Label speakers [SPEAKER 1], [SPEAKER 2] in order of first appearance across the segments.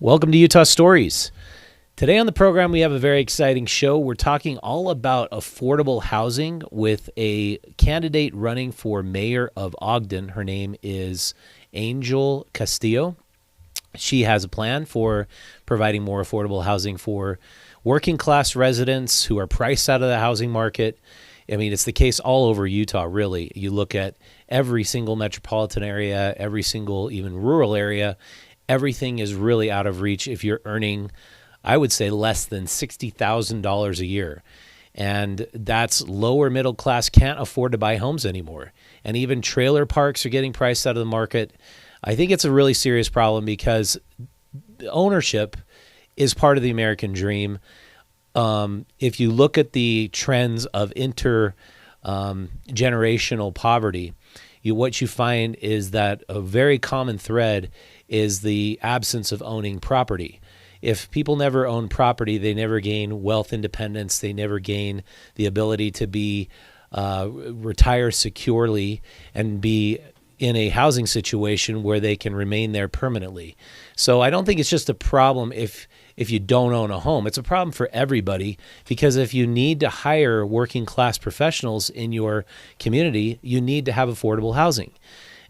[SPEAKER 1] Welcome to Utah Stories. Today on the program, we have a very exciting show. We're talking all about affordable housing with a candidate running for mayor of Ogden. Her name is Angel Castillo. She has a plan for providing more affordable housing for working class residents who are priced out of the housing market. I mean, it's the case all over Utah, really. You look at every single metropolitan area, every single even rural area, everything is really out of reach if you're earning, I would say, less than $60,000 a year. And that's lower middle class can't afford to buy homes anymore. And even trailer parks are getting priced out of the market. I think it's a really serious problem because ownership is part of the American dream. If you look at the trends of intergenerational poverty, what you find is that a very common thread is the absence of owning property. If people never own property, they never gain wealth independence. They never gain the ability to be retire securely and be in a housing situation where they can remain there permanently. So I don't think it's just a problem if you don't own a home. It's a problem for everybody because if you need to hire working class professionals in your community, you need to have affordable housing.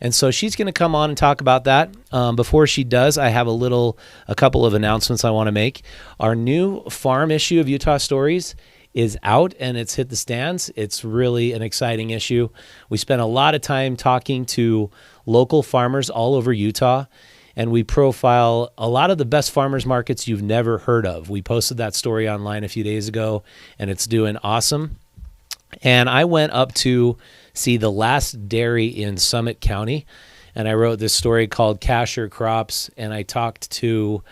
[SPEAKER 1] And so she's going to come on and talk about that. Before she does, I have a couple of announcements I want to make. Our new farm issue of Utah Stories is out and it's hit the stands. It's really an exciting issue. We spent a lot of time talking to local farmers all over Utah, and we profile a lot of the best farmers markets you've never heard of. We posted that story online a few days ago, and it's doing awesome. And I went up to see the last dairy in Summit County, and I wrote this story called Cash or Crops, and I talked to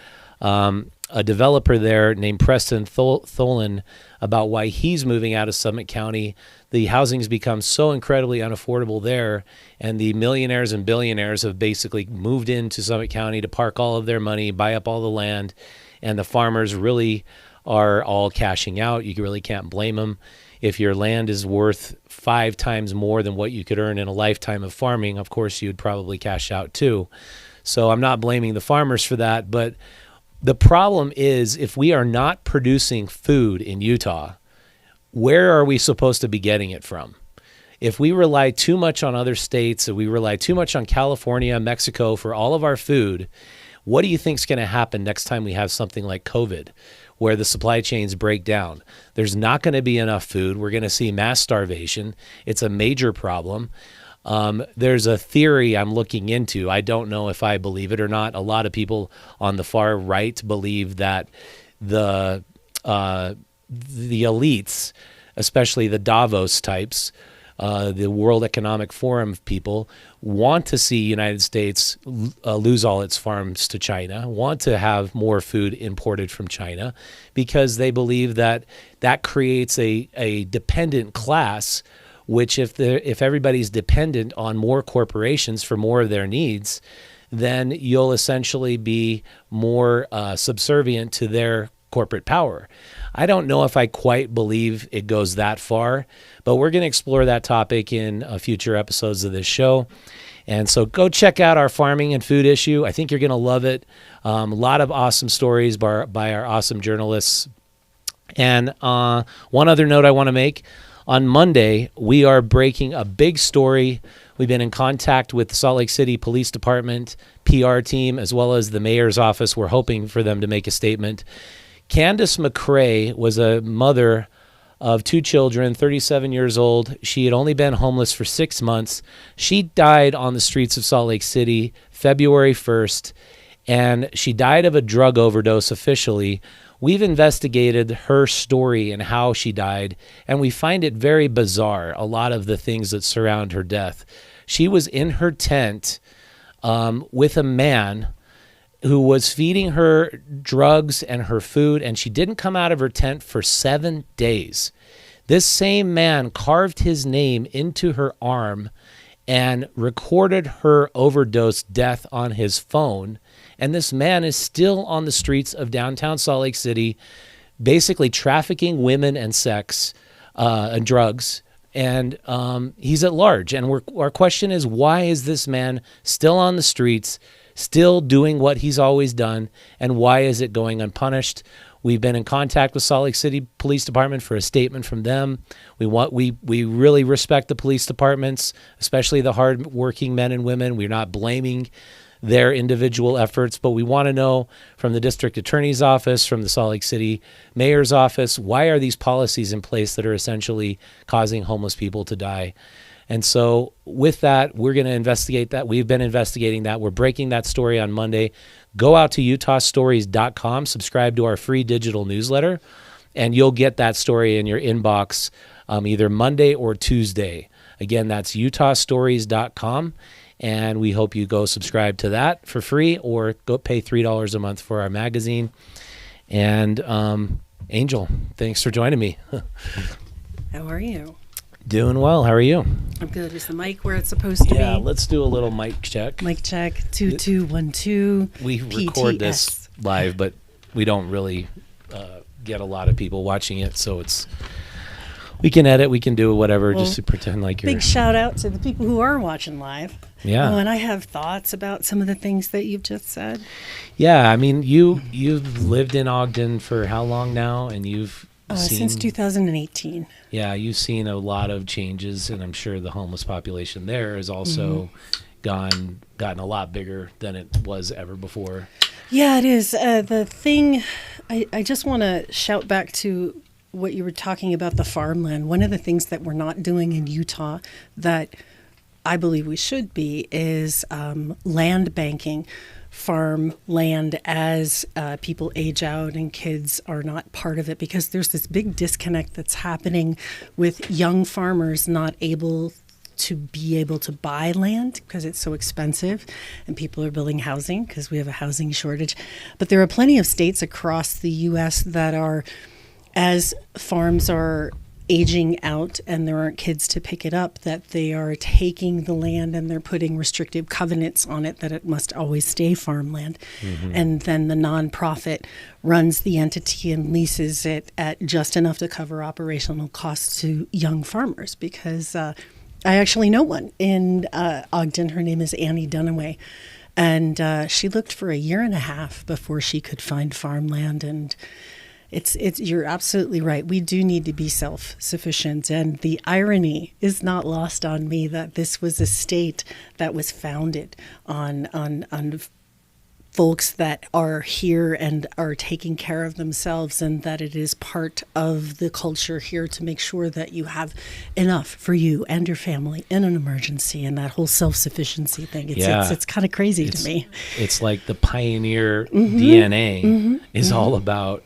[SPEAKER 1] a developer there named Preston Tholen about why he's moving out of Summit County. The housing's become so incredibly unaffordable there, and the millionaires and billionaires have basically moved into Summit County to park all of their money, buy up all the land, and the farmers really are all cashing out. You really can't blame them. If your land is worth 5 times more than what you could earn in a lifetime of farming, of course, you'd probably cash out too. So I'm not blaming the farmers for that, but the problem is if we are not producing food in Utah, where are we supposed to be getting it from? If we rely too much on other states, if we rely too much on California, Mexico for all of our food, what do you think is going to happen next time we have something like COVID, where the supply chains break down? There's not going to be enough food. We're going to see mass starvation. It's a major problem. There's a theory I'm looking into. I don't know if I believe it or not. A lot of people on the far right believe that the elites, especially the Davos types, the World Economic Forum people, want to see United States lose all its farms to China, want to have more food imported from China, because they believe that that creates a dependent class, which if everybody's dependent on more corporations for more of their needs, then you'll essentially be more subservient to their corporate power. I don't know if I quite believe it goes that far, but we're going to explore that topic in future episodes of this show. And so go check out our farming and food issue. I think you're going to love it. A lot of awesome stories by our awesome journalists. And one other note I want to make. On Monday, we are breaking a big story. We've been in contact with the Salt Lake City Police Department, PR team, as well as the mayor's office. We're hoping for them to make a statement. Candace McCrae was a mother of 2 children, 37 years old. She had only been homeless for 6 months. She died on the streets of Salt Lake City February 1st, and she died of a drug overdose officially. We've investigated her story and how she died, and we find it very bizarre, a lot of the things that surround her death. She was in her tent with a man who was feeding her drugs and her food, and she didn't come out of her tent for 7 days. This same man carved his name into her arm and recorded her overdose death on his phone. And this man is still on the streets of downtown Salt Lake City, basically trafficking women and sex and drugs. And he's at large. And our question is, why is this man still on the streets, still doing what he's always done, and why is it going unpunished? We've been in contact with Salt Lake City Police Department for a statement from them. We really respect the police departments, especially the hardworking men and women. We're not blaming their individual efforts, but we want to know from the district attorney's office, from the Salt Lake City mayor's office, why are these policies in place that are essentially causing homeless people to die? And so with that, we're going to investigate that. We've been investigating that. We're breaking that story on Monday. Go out to utahstories.com, subscribe to our free digital newsletter, and you'll get that story in your inbox either Monday or Tuesday. Again, that's utahstories.com, and we hope you go subscribe to that for free or go pay $3 a month for our magazine. And Angel, thanks for joining me.
[SPEAKER 2] How are you?
[SPEAKER 1] Doing well. How are you?
[SPEAKER 2] I'm good. Is the mic where it's supposed to be?
[SPEAKER 1] Yeah, let's do a little mic check.
[SPEAKER 2] Mic check, 2212.
[SPEAKER 1] We record this live, but we don't really get a lot of people watching it, so we can edit, we can do whatever, just to pretend like you're...
[SPEAKER 2] Big shout out to the people who are watching live.
[SPEAKER 1] Yeah.
[SPEAKER 2] Oh, and I have thoughts about some of the things that you've just said.
[SPEAKER 1] Yeah, I mean, you've lived in Ogden for how long now? And you've seen...
[SPEAKER 2] Since 2018.
[SPEAKER 1] Yeah, you've seen a lot of changes, and I'm sure the homeless population there has also gotten a lot bigger than it was ever before.
[SPEAKER 2] Yeah, it is. The thing, I just want to shout back to what you were talking about, the farmland. One of the things that we're not doing in Utah that I believe we should be is land banking farm land as people age out and kids are not part of it, because there's this big disconnect that's happening with young farmers not able to buy land because it's so expensive, and people are building housing because we have a housing shortage. But there are plenty of states across the U.S. that are, as farms are aging out and there aren't kids to pick it up, that they are taking the land and they're putting restrictive covenants on it that it must always stay farmland. And then the nonprofit runs the entity and leases it at just enough to cover operational costs to young farmers, because I actually know one in Ogden. Her name is Annie Dunaway, and she looked for 1.5 years before she could find farmland. And it's you're absolutely right. We do need to be self-sufficient, and the irony is not lost on me that this was a state that was founded on folks that are here and are taking care of themselves, and that it is part of the culture here to make sure that you have enough for you and your family in an emergency, and that whole self-sufficiency thing. It's kind of crazy to me. It's
[SPEAKER 1] like the pioneer DNA is all about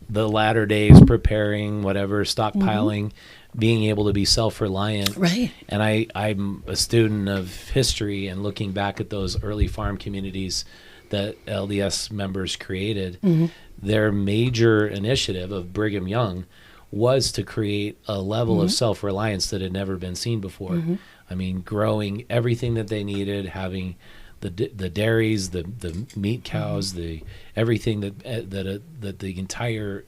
[SPEAKER 1] the latter days preparing, whatever, stockpiling, being able to be self-reliant.
[SPEAKER 2] Right.
[SPEAKER 1] And I'm a student of history, and looking back at those early farm communities that LDS members created, their major initiative of Brigham Young was to create a level of self-reliance that had never been seen before. I mean, growing everything that they needed, having the dairies, the meat cows, the everything that the entire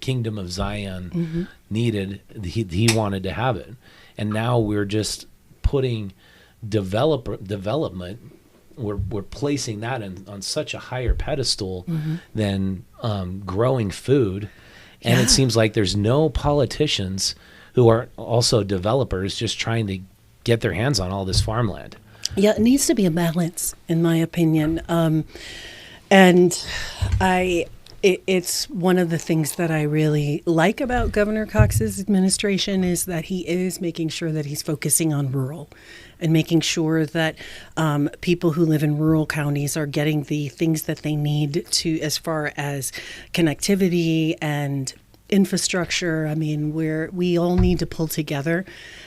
[SPEAKER 1] kingdom of Zion needed. He wanted to have it, and now we're just putting development. We're placing that on such a higher pedestal than growing food, and it seems like there's no politicians who are also developers just trying to get their hands on all this farmland.
[SPEAKER 2] Yeah, it needs to be a balance, in my opinion. And it's one of the things that I really like about Governor Cox's administration is that he is making sure that he's focusing on rural and making sure that people who live in rural counties are getting the things that they need to, as far as connectivity and infrastructure. I mean, we all need to pull together,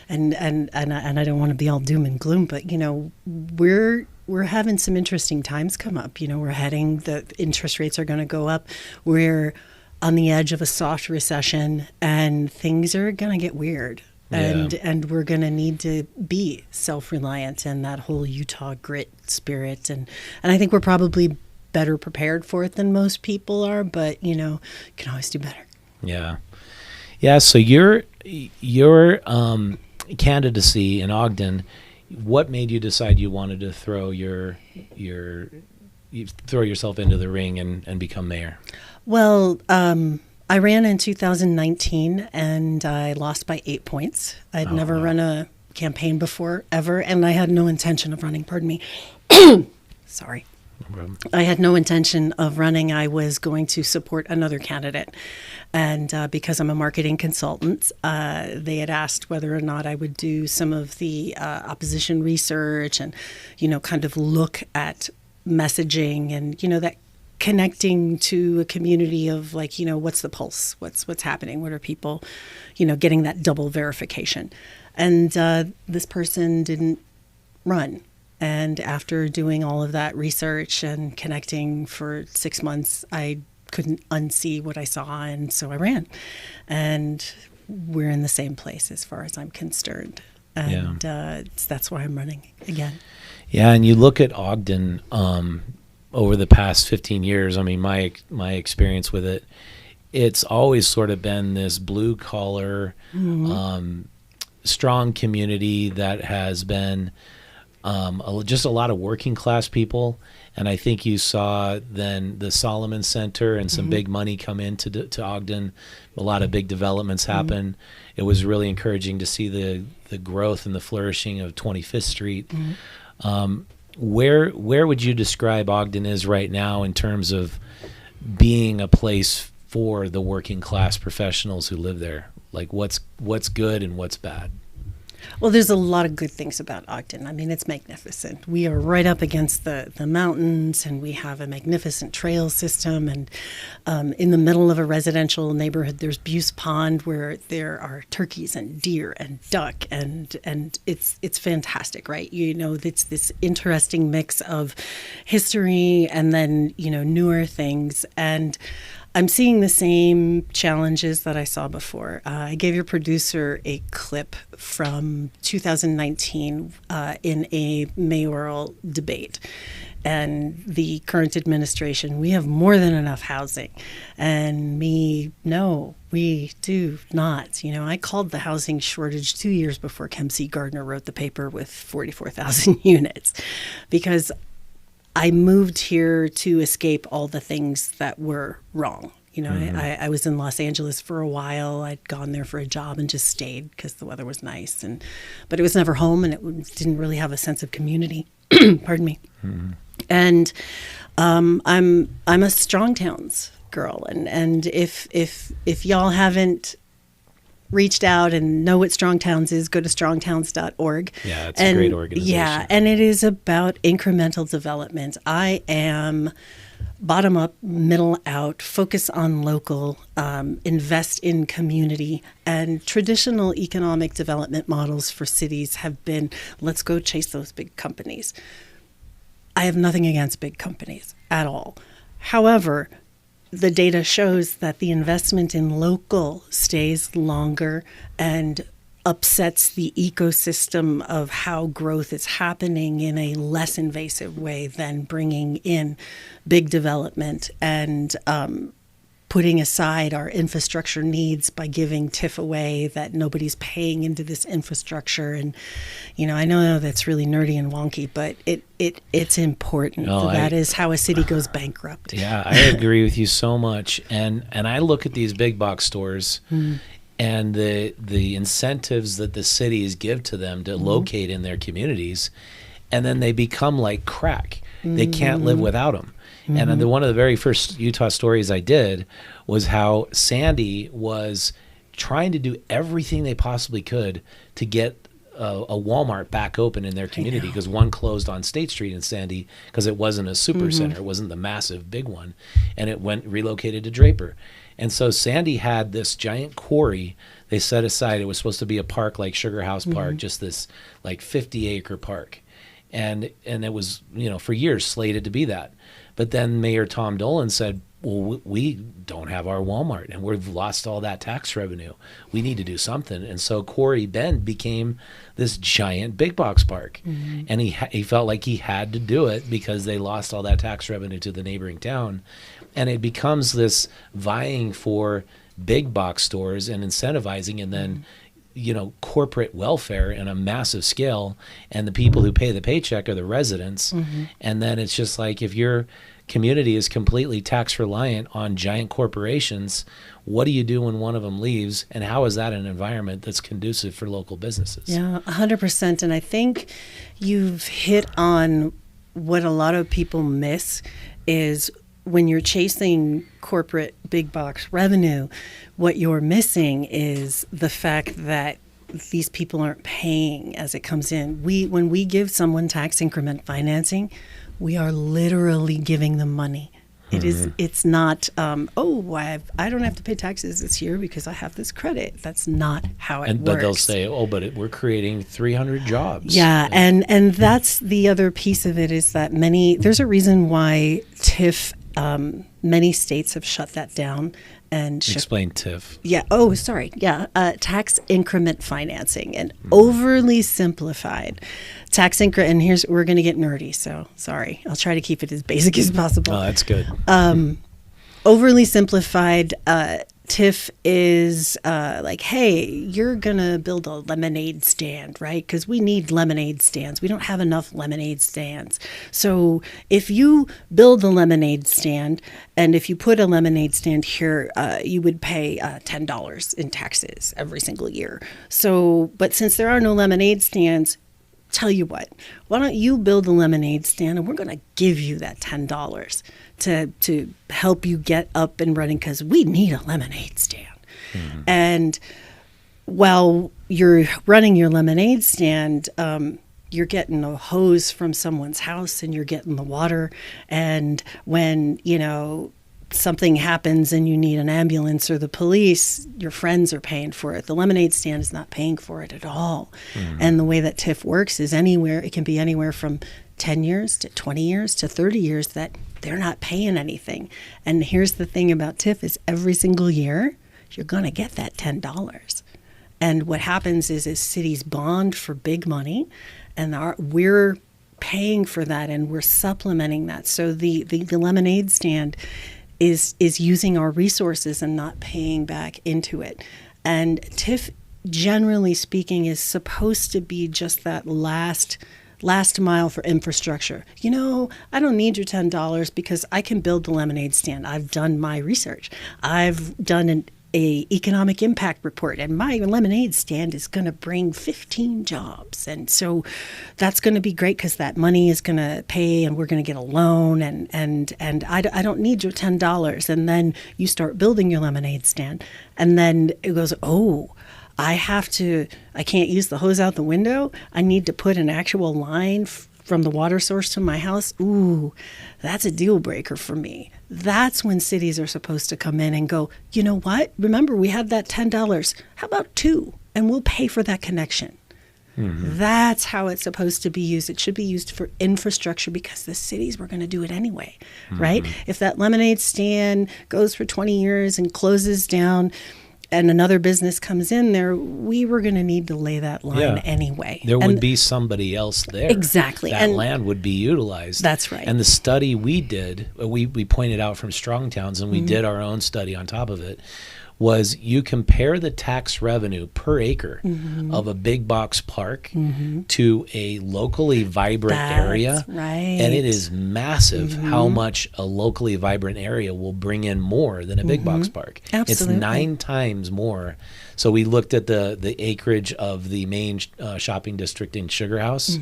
[SPEAKER 2] and I don't want to be all doom and gloom, but you know, we're having some interesting times come up. You know, the interest rates are going to go up. We're on the edge of a soft recession, and things are going to get weird. And we're going to need to be self-reliant, and that whole Utah grit spirit. And I think we're probably better prepared for it than most people are, but you know, you can always do better. Yeah.
[SPEAKER 1] So your candidacy in Ogden, What made you decide you wanted to throw you throw yourself into the ring and become mayor?
[SPEAKER 2] Well, I ran in 2019 and I lost by 8 points. I'd never run a campaign before, ever, and I had no intention of running. Pardon me. Sorry.
[SPEAKER 1] No problem.
[SPEAKER 2] I had no intention of running. I was going to support another candidate. And because I'm a marketing consultant, they had asked whether or not I would do some of the opposition research and, kind of look at messaging and, that connecting to a community of what's the pulse, what's happening, what are people, getting that double verification. And this person didn't run. And after doing all of that research and connecting for 6 months, I couldn't unsee what I saw, and so I ran. And we're in the same place as far as I'm concerned. And that's why I'm running again.
[SPEAKER 1] Yeah, and you look at Ogden over the past 15 years. I mean, my experience with it, it's always sort of been this blue collar, strong community that has been just a lot of working class people. And I think you saw then the Solomon Center and some big money come into Ogden. A lot of big developments happen. It was really encouraging to see the growth and the flourishing of 25th Street. Where would you describe Ogden is right now in terms of being a place for the working class professionals who live there? Like what's good and what's bad?
[SPEAKER 2] Well, there's a lot of good things about Ogden. I mean, it's magnificent. We are right up against the mountains, and we have a magnificent trail system. And in the middle of a residential neighborhood, there's Buse Pond, where there are turkeys and deer and duck, and it's fantastic, right? It's this interesting mix of history and then newer things. And I'm seeing the same challenges that I saw before. I gave your producer a clip from 2019 in a mayoral debate. And the current administration, we have more than enough housing. And no, we do not. I called the housing shortage 2 years before Kem C. Gardner wrote the paper with 44,000 units, because I moved here to escape all the things that were wrong. I was in Los Angeles for a while. I'd gone there for a job and just stayed because the weather was nice. But it was never home, and it didn't really have a sense of community. Pardon me. And I'm a Strong Towns girl, and if y'all haven't reached out and know what Strong Towns is, go to strongtowns.org.
[SPEAKER 1] Yeah, it's a great organization.
[SPEAKER 2] Yeah, and it is about incremental development. I am bottom up, middle out, focus on local, invest in community. And traditional economic development models for cities have been, let's go chase those big companies. I have nothing against big companies at all. However, the data shows that the investment in local stays longer and upsets the ecosystem of how growth is happening in a less invasive way than bringing in big development and putting aside our infrastructure needs by giving TIF away that nobody's paying into this infrastructure. And, I know that's really nerdy and wonky, but it's important.
[SPEAKER 1] No,
[SPEAKER 2] that is how a city goes bankrupt.
[SPEAKER 1] Yeah, I agree with you so much. And I look at these big box stores and the incentives that the cities give to them to locate in their communities, and then they become like crack. They can't live without them. And one of the very first Utah stories I did was how Sandy was trying to do everything they possibly could to get a Walmart back open in their community, because one closed on State Street in Sandy because it wasn't a super center. It wasn't the massive big one. And it relocated to Draper. And so Sandy had this giant quarry they set aside. It was supposed to be a park like Sugar House Park, just this like 50-acre park. And it was, for years slated to be that. But then Mayor Tom Dolan said, well, we don't have our Walmart, and we've lost all that tax revenue. We need to do something. And so Quarry Bend became this giant big box park. And he felt like he had to do it because they lost all that tax revenue to the neighboring town. And it becomes this vying for big box stores and incentivizing, and then corporate welfare in a massive scale, and the people who pay the paycheck are the residents. And then it's just like, if your community is completely tax reliant on giant corporations, what do you do when one of them leaves, and how is that an environment that's conducive for local businesses?
[SPEAKER 2] Yeah, 100%. And I think you've hit on what a lot of people miss is when you're chasing corporate big box revenue, what you're missing is the fact that these people aren't paying as it comes in. When we give someone tax increment financing, we are literally giving them money. It's not, I don't have to pay taxes this year because I have this credit. That's not how it works.
[SPEAKER 1] But they'll say, we're creating 300 jobs.
[SPEAKER 2] Yeah, and that's the other piece of it, is that there's a reason why TIF, many states have shut that down. And
[SPEAKER 1] explain TIF.
[SPEAKER 2] Yeah. Oh, sorry. Yeah. Tax increment financing, and overly simplified tax increment. And we're going to get nerdy. So sorry. I'll try to keep it as basic as possible.
[SPEAKER 1] Oh, that's good.
[SPEAKER 2] Overly simplified. TIF is like, hey, you're going to build a lemonade stand, right? Because we need lemonade stands. We don't have enough lemonade stands. So if you build a lemonade stand, and if you put a lemonade stand here, you would pay $10 in taxes every single year. So, but since there are no lemonade stands, tell you what, why don't you build a lemonade stand, and we're going to give you that $10 to help you get up and running, because we need a lemonade stand. And while you're running your lemonade stand, you're getting a hose from someone's house, and you're getting the water. And when, something happens and you need an ambulance or the police, your friends are paying for it. The lemonade stand is not paying for it at all. And the way that TIF works is it can be anywhere from 10 years to 20 years to 30 years that they're not paying anything. And here's the thing about TIF is every single year, you're going to get that $10. And what happens is cities bond for big money, and we're paying for that, and we're supplementing that. So the lemonade stand is using our resources and not paying back into it. And TIF, generally speaking, is supposed to be just that last mile for infrastructure. I don't need your $10 because I can build the lemonade stand. I've done my research. I've done an economic impact report, and my lemonade stand is going to bring 15 jobs. And so that's going to be great because that money is going to pay, and we're going to get a loan, and I don't need your $10. And then you start building your lemonade stand, and then it goes, I can't use the hose out the window. I need to put an actual line from the water source to my house. Ooh, that's a deal breaker for me. That's when cities are supposed to come in and go, you know what? Remember, we had that $10. How about $2? And we'll pay for that connection. That's how it's supposed to be used. It should be used for infrastructure because the cities were going to do it anyway, right? If that lemonade stand goes for 20 years and closes down, and another business comes in there, we were going to need to lay that line anyway.
[SPEAKER 1] There would be somebody else there.
[SPEAKER 2] Exactly.
[SPEAKER 1] That land would be utilized.
[SPEAKER 2] That's right.
[SPEAKER 1] And the study we did, we pointed out from Strong Towns, and we did our own study on top of it, was you compare the tax revenue per acre of a big box park to a locally vibrant area.
[SPEAKER 2] Right.
[SPEAKER 1] And it is massive how much a locally vibrant area will bring in more than a big box park.
[SPEAKER 2] Absolutely.
[SPEAKER 1] It's 9 times more. So we looked at the acreage of the main shopping district in Sugar House,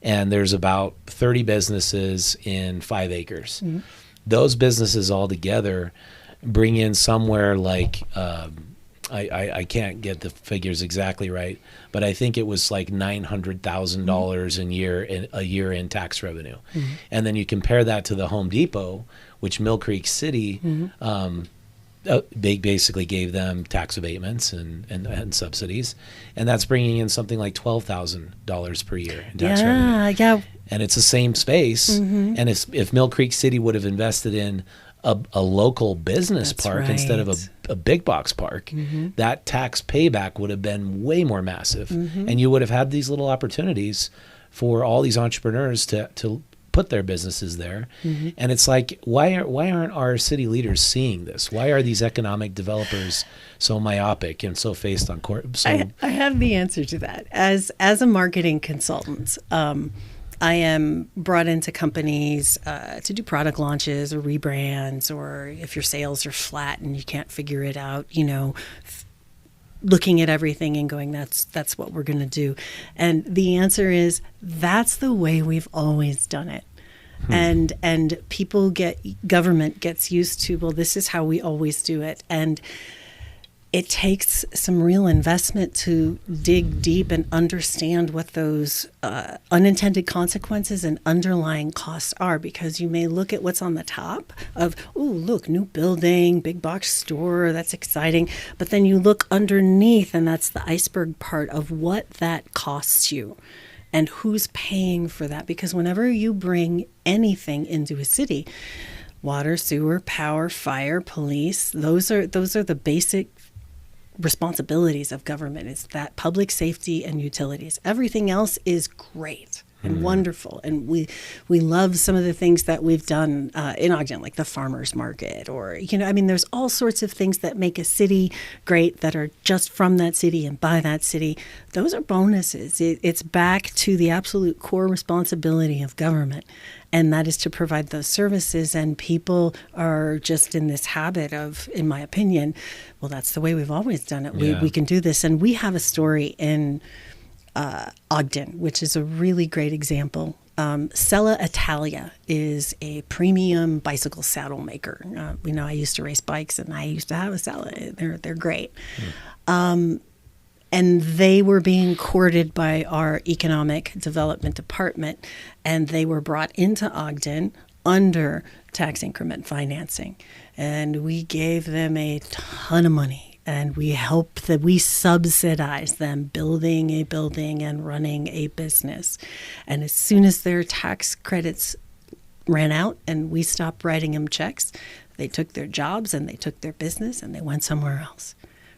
[SPEAKER 1] and there's about 30 businesses in 5 acres. Those businesses all together bring in somewhere like I can't get the figures exactly right, but I think it was like $900,000 a year in tax revenue. And then you compare that to the Home Depot, which Mill Creek City they basically gave them tax abatements and subsidies, and that's bringing in something like $12,000 per year in tax revenue.
[SPEAKER 2] Yeah.
[SPEAKER 1] And it's the same space. And if Mill Creek City would have invested in a local business park instead of a big box park, that tax payback would have been way more massive. And you would have had these little opportunities for all these entrepreneurs to put their businesses there. And it's like, why aren't our city leaders seeing this? Why are these economic developers so myopic and so faced on court?
[SPEAKER 2] I have the answer to that. As a marketing consultant, I am brought into companies to do product launches or rebrands, or if your sales are flat and you can't figure it out, looking at everything and going, that's what we're going to do. And the answer is, that's the way we've always done it. And government gets used to, well, this is how we always do it. And it takes some real investment to dig deep and understand what those unintended consequences and underlying costs are, because you may look at what's on the top of, oh, look, new building, big box store, that's exciting. But then you look underneath, and that's the iceberg part of what that costs you and who's paying for that. Because whenever you bring anything into a city, water, sewer, power, fire, police, those are the basic responsibilities of government. Is that public safety and utilities. Everything else is great and wonderful, and we love some of the things that we've done in Ogden, like the farmers market, or there's all sorts of things that make a city great that are just from that city and by that city. Those are bonuses. It's back to the absolute core responsibility of government, and that is to provide those services. And people are just in this habit of, in my opinion, well, that's the way we've always done it. We can do this. And we have a story in Ogden, which is a really great example. Sella Italia is a premium bicycle saddle maker. I used to race bikes, and I used to have a Sella. They're great. And they were being courted by our economic development department, and they were brought into Ogden under tax increment financing. And we gave them a ton of money, and we subsidized them building a building and running a business. And as soon as their tax credits ran out and we stopped writing them checks, they took their jobs and they took their business and they went somewhere else.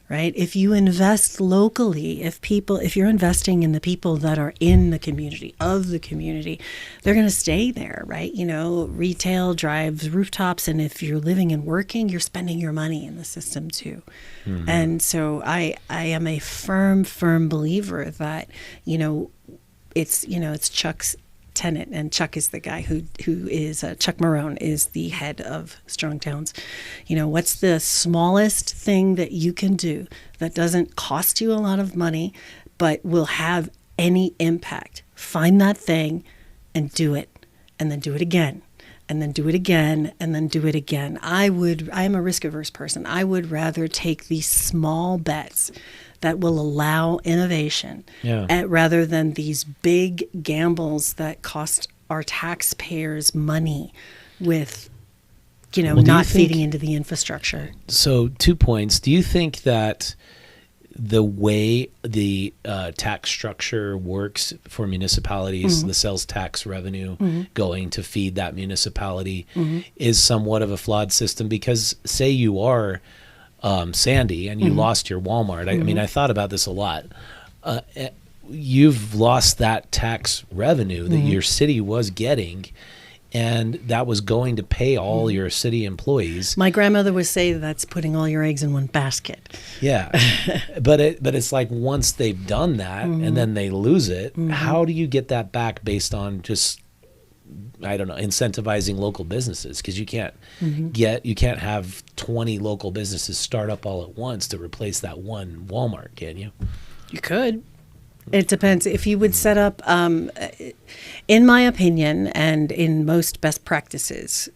[SPEAKER 2] Right? If you invest locally, if you're investing in the people that are in the community, they're going to stay there, right? Retail drives rooftops, and if you're living and working, you're spending your money in the system too. And so I am a firm believer that, it's Chuck's tenant, and Chuck is the guy who is Chuck Marone is the head of Strong Towns. What's the smallest thing that you can do that doesn't cost you a lot of money but will have any impact? Find that thing and do it, and then do it again, and then do it again, and then do it again. I am a risk averse person. I would rather take these small bets that will allow innovation rather than these big gambles that cost our taxpayers money with, not feeding into the infrastructure.
[SPEAKER 1] So 2 points. Do you think that the way the tax structure works for municipalities, the sales tax revenue going to feed that municipality is somewhat of a flawed system? Because say you are Sandy and you lost your Walmart. I thought about this a lot. You've lost that tax revenue that your city was getting, and that was going to pay all your city employees.
[SPEAKER 2] My grandmother would say that's putting all your eggs in one basket.
[SPEAKER 1] Yeah. but it's like, once they've done that and then they lose it, how do you get that back based on just, I don't know, incentivizing local businesses? Because you can't have 20 local businesses start up all at once to replace that one Walmart, can you?
[SPEAKER 2] You could. It depends. If you would set up, in my opinion, and in most best practices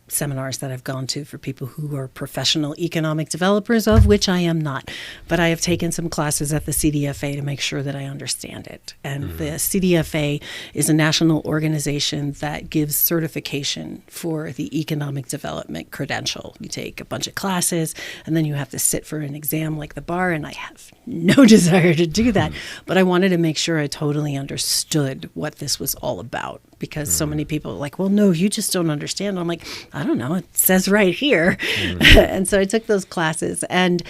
[SPEAKER 2] seminars that I've gone to for people who are professional economic developers, of which I am not, but I have taken some classes at the CDFA to make sure that I understand it. And the CDFA is a national organization that gives certification for the economic development credential. You take a bunch of classes, and then you have to sit for an exam like the bar, and I have no desire to do that. But I wanted to make sure I totally understood what this was all about, because so many people are like, well, no, you just don't understand. I'm like, I don't know. It says right here. And so I took those classes. And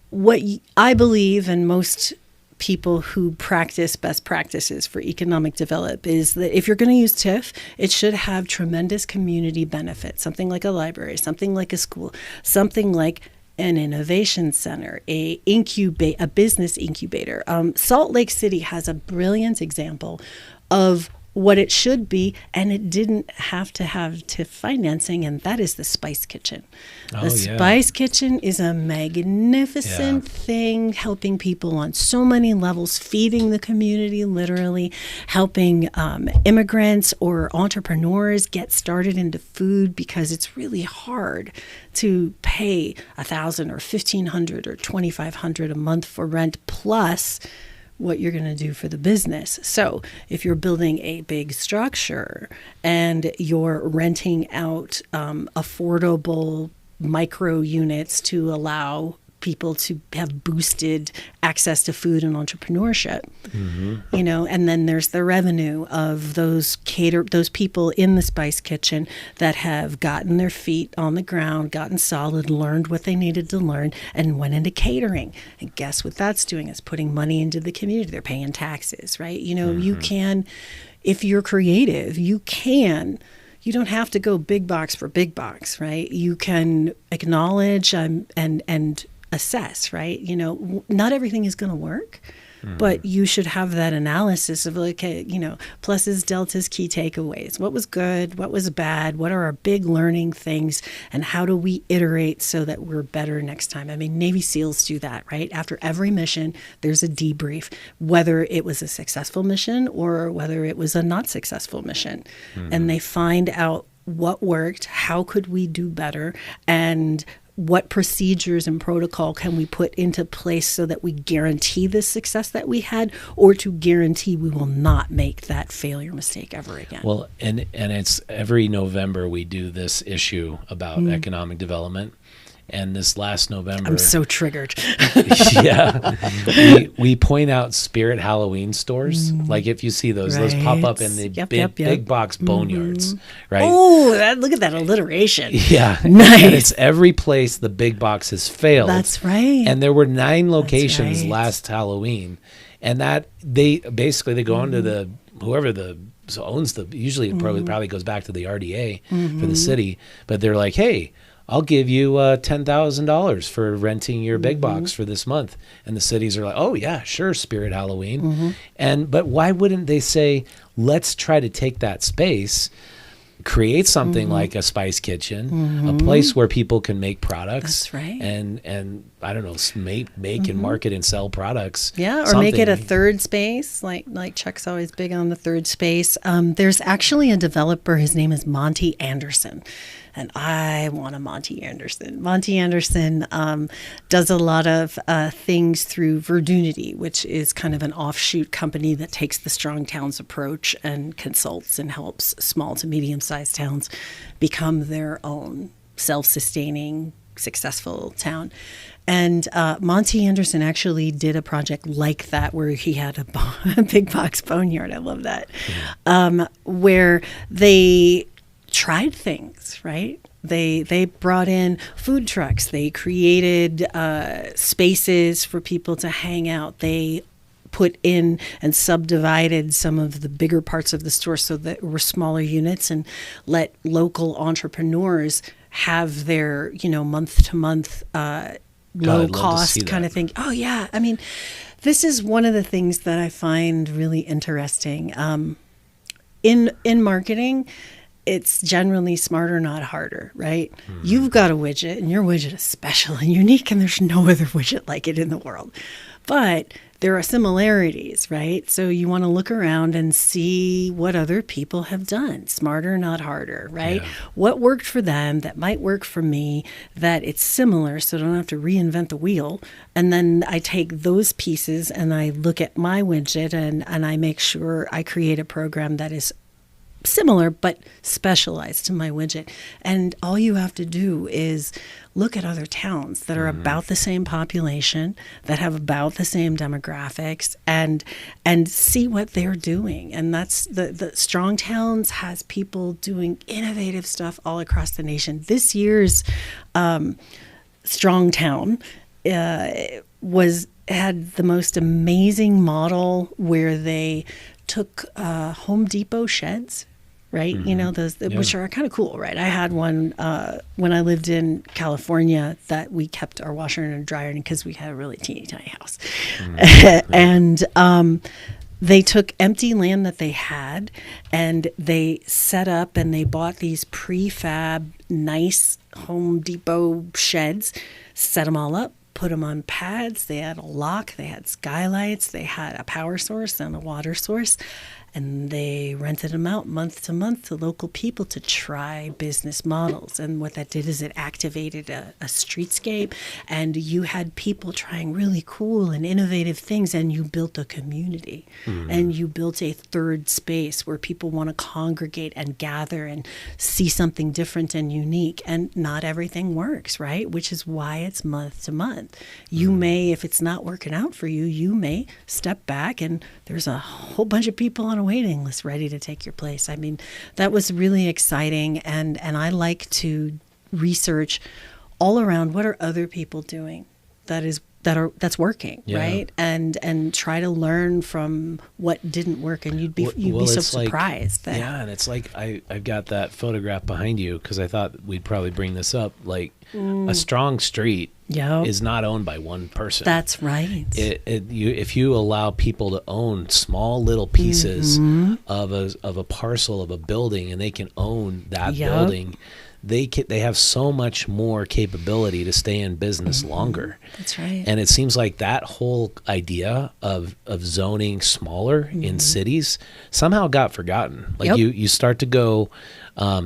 [SPEAKER 2] what I believe, and most people who practice best practices for economic development is that if you're going to use TIF, it should have tremendous community benefits, something like a library, something like a school, something like an innovation center, a business incubator. Salt Lake City has a brilliant example of what it should be, and it didn't have to have TIF financing, and that is the Spice Kitchen. The Spice Kitchen is a magnificent thing, helping people on so many levels, feeding the community, literally, helping immigrants or entrepreneurs get started into food, because it's really hard to pay $1,000 or $1,500 or $2,500 a month for rent, plus what you're going to do for the business. So if you're building a big structure and you're renting out affordable micro units to allow people to have boosted access to food and entrepreneurship, you know, and then there's the revenue of those people in the Spice Kitchen that have gotten their feet on the ground, gotten solid, learned what they needed to learn, and went into catering. And guess what that's doing? It's putting money into the community. They're paying taxes, right? You know, you can, if you're creative, you don't have to go big box for big box, right? You can acknowledge and assess, right? You know, not everything is going to work, but you should have that analysis of, like, you know, pluses, deltas, key takeaways. What was good? What was bad? What are our big learning things? And how do we iterate so that we're better next time? I mean, Navy SEALs do that, right? After every mission, there's a debrief, whether it was a successful mission or whether it was a not successful mission. And they find out what worked, how could we do better, and what procedures and protocol can we put into place so that we guarantee the success that we had, or to guarantee we will not make that failure mistake ever again.
[SPEAKER 1] Well, and it's every November we do this issue about economic development. And this last November,
[SPEAKER 2] I'm so triggered.
[SPEAKER 1] we point out Spirit Halloween stores. Like, if you see those pop up in the big box boneyards, right?
[SPEAKER 2] Oh, look at that alliteration.
[SPEAKER 1] Yeah,
[SPEAKER 2] nice.
[SPEAKER 1] And it's every place the big box has failed.
[SPEAKER 2] That's right.
[SPEAKER 1] And there were 9 locations last Halloween, and that they go into the whoever owns the. Usually, it probably goes back to the RDA for the city, but they're like, hey, I'll give you $10,000 for renting your big box for this month. And the cities are like, oh, yeah, sure, Spirit Halloween. But why wouldn't they say, let's try to take that space, create something like a Spice Kitchen, a place where people can make products.
[SPEAKER 2] That's right.
[SPEAKER 1] And I don't know, make and market and sell products.
[SPEAKER 2] Yeah, or make it a third space, like Chuck's always big on the third space. There's actually a developer, his name is Monty Anderson. And I want a Monty Anderson. Monty Anderson does a lot of things through Verdunity, which is kind of an offshoot company that takes the Strong Towns approach and consults and helps small to medium-sized towns become their own self-sustaining, successful town. And Monty Anderson actually did a project like that where he had a big box boneyard. I love that. Where they tried things, right? They brought in food trucks. They created spaces for people to hang out. They put in and subdivided some of the bigger parts of the store so that were smaller units, and let local entrepreneurs have their, month to month low cost kind of thing. Oh yeah. I mean, this is one of the things that I find really interesting. In marketing, it's generally smarter, not harder, right? You've got a widget, and your widget is special and unique, and there's no other widget like it in the world. But there are similarities, right? So you want to look around and see what other people have done. Smarter, not harder, right? Yeah. What worked for them that might work for me, that it's similar, so I don't have to reinvent the wheel. And then I take those pieces and I look at my widget and I make sure I create a program that is similar but specialized to my widget. And all you have to do is look at other towns that are about the same population, that have about the same demographics, and see what they're doing. And that's the Strong Towns has people doing innovative stuff all across the nation. This year's Strong Town was had the most amazing model where they took Home Depot sheds, right? You know, those, which are kind of cool, right? I had one when I lived in California that we kept our washer and dryer in because we had a really teeny tiny house. And they took empty land that they had and they set up and they bought these prefab, nice Home Depot sheds, set them all up, put them on pads. They had a lock, they had skylights, they had a power source and a water source. And they rented them out month to month to local people to try business models. And what that did is it activated a streetscape, and you had people trying really cool and innovative things, and you built a community. And you built a third space where people want to congregate and gather and see something different and unique. And not everything works, right? Which is why it's month to month. You may, if it's not working out for you, you may step back and there's a whole bunch of people on a waiting list ready to take your place. I mean, that was really exciting, and I like to research all around what are other people doing that's working, right? And try to learn from what didn't work, and you'd be so surprised that
[SPEAKER 1] and it's like I've got that photograph behind you because I thought we'd probably bring this up. Like a strong street is not owned by one person.
[SPEAKER 2] That's right.
[SPEAKER 1] If you allow people to own small little pieces of a parcel of a building, and they can own that building, they have so much more capability to stay in business longer.
[SPEAKER 2] That's right.
[SPEAKER 1] And it seems like that whole idea of zoning smaller in cities somehow got forgotten. Like you start to go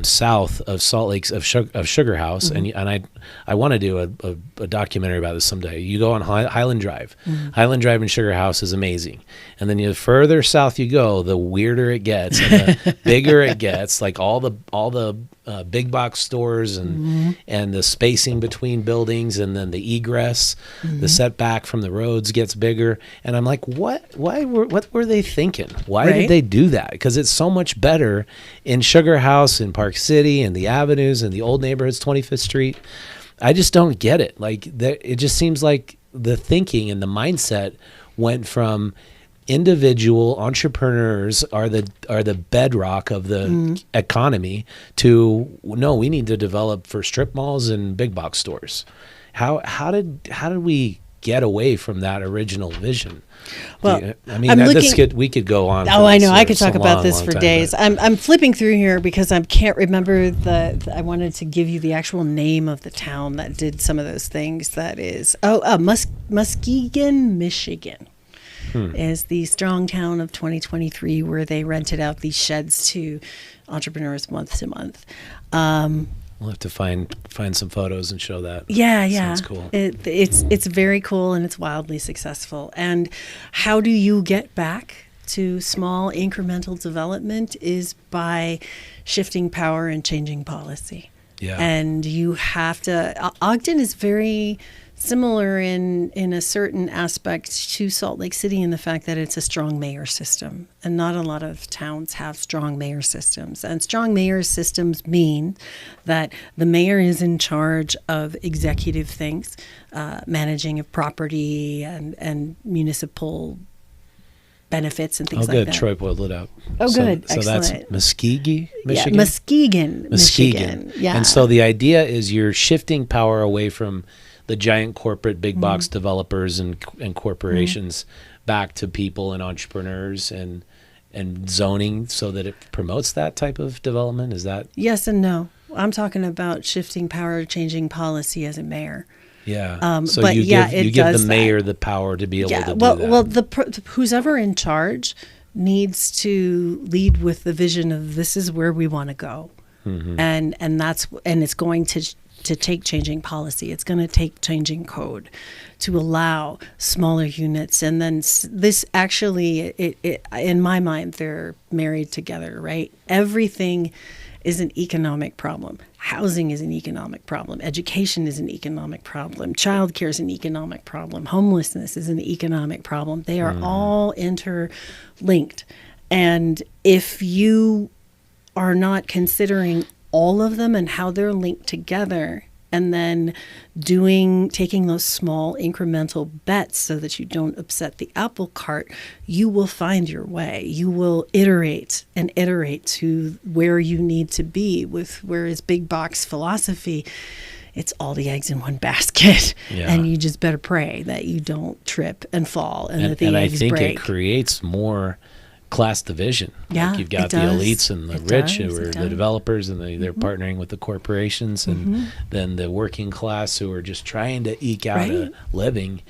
[SPEAKER 1] south of Salt Lake, of Sugar House, and I want to do a documentary about this someday. You go on Highland Drive. Highland Drive and Sugar House is amazing. And then the further south you go, the weirder it gets, and the bigger it gets. Like all the big box stores and the spacing between buildings, and then the egress, the setback from the roads gets bigger. And I'm like, what were they thinking? Why did they do that? Because it's so much better in Sugar House, in Park City, and the avenues and the old neighborhoods, 25th Street. I just don't get it. Like it just seems like the thinking and the mindset went from individual entrepreneurs are the bedrock of the economy to no, we need to develop for strip malls and big box stores. How did we get away from that original vision?
[SPEAKER 2] Well,
[SPEAKER 1] I mean, we could go on.
[SPEAKER 2] Oh, I know. I could talk about this for days. I'm flipping through here because I can't remember I wanted to give you the actual name of the town that did some of those things. That is, Muskegon, Michigan. Is the strong town of 2023 where they rented out these sheds to entrepreneurs month to month.
[SPEAKER 1] We'll have to find some photos and show that.
[SPEAKER 2] Yeah.
[SPEAKER 1] Sounds cool.
[SPEAKER 2] It's very cool, and it's wildly successful. And how do you get back to small incremental development is by shifting power and changing policy.
[SPEAKER 1] Yeah.
[SPEAKER 2] And you have to. Ogden is very similar in a certain aspect to Salt Lake City in the fact that it's a strong mayor system, and not a lot of towns have strong mayor systems. And strong mayor systems mean that the mayor is in charge of executive things, managing of property and municipal benefits and things like that.
[SPEAKER 1] Oh, good. Troy pulled it out.
[SPEAKER 2] Oh, good.
[SPEAKER 1] So
[SPEAKER 2] excellent.
[SPEAKER 1] that's Muskegee, Michigan?
[SPEAKER 2] Yeah, Muskegon, Michigan. Yeah.
[SPEAKER 1] And so the idea is you're shifting power away from the giant corporate big box developers and corporations back to people and entrepreneurs and zoning so that it promotes that type of development. Is that?
[SPEAKER 2] Yes and no. I'm talking about shifting power, changing policy as a mayor.
[SPEAKER 1] Yeah. So
[SPEAKER 2] but
[SPEAKER 1] you give the mayor
[SPEAKER 2] that.
[SPEAKER 1] the power to be able to do that.
[SPEAKER 2] Well, who's ever in charge needs to lead with the vision of this is where we want to go, and it's going to take changing policy. It's going to take changing code to allow smaller units. And then this actually, it in my mind, they're married together, right? Everything is an economic problem. Housing is an economic problem. Education is an economic problem. Childcare is an economic problem. Homelessness is an economic problem. They are all interlinked. And if you are not considering all of them and how they're linked together, and then taking those small incremental bets so that you don't upset the apple cart, you will find your way. You will iterate and iterate to where you need to be. Whereas big box philosophy, it's all the eggs in one basket, and you just better pray that you don't trip and fall and that the eggs break.
[SPEAKER 1] And I think it creates more class division.
[SPEAKER 2] Yeah,
[SPEAKER 1] like you've got the elites and the rich who are the developers, and they're partnering with the corporations, and then the working class who are just trying to eke out a living.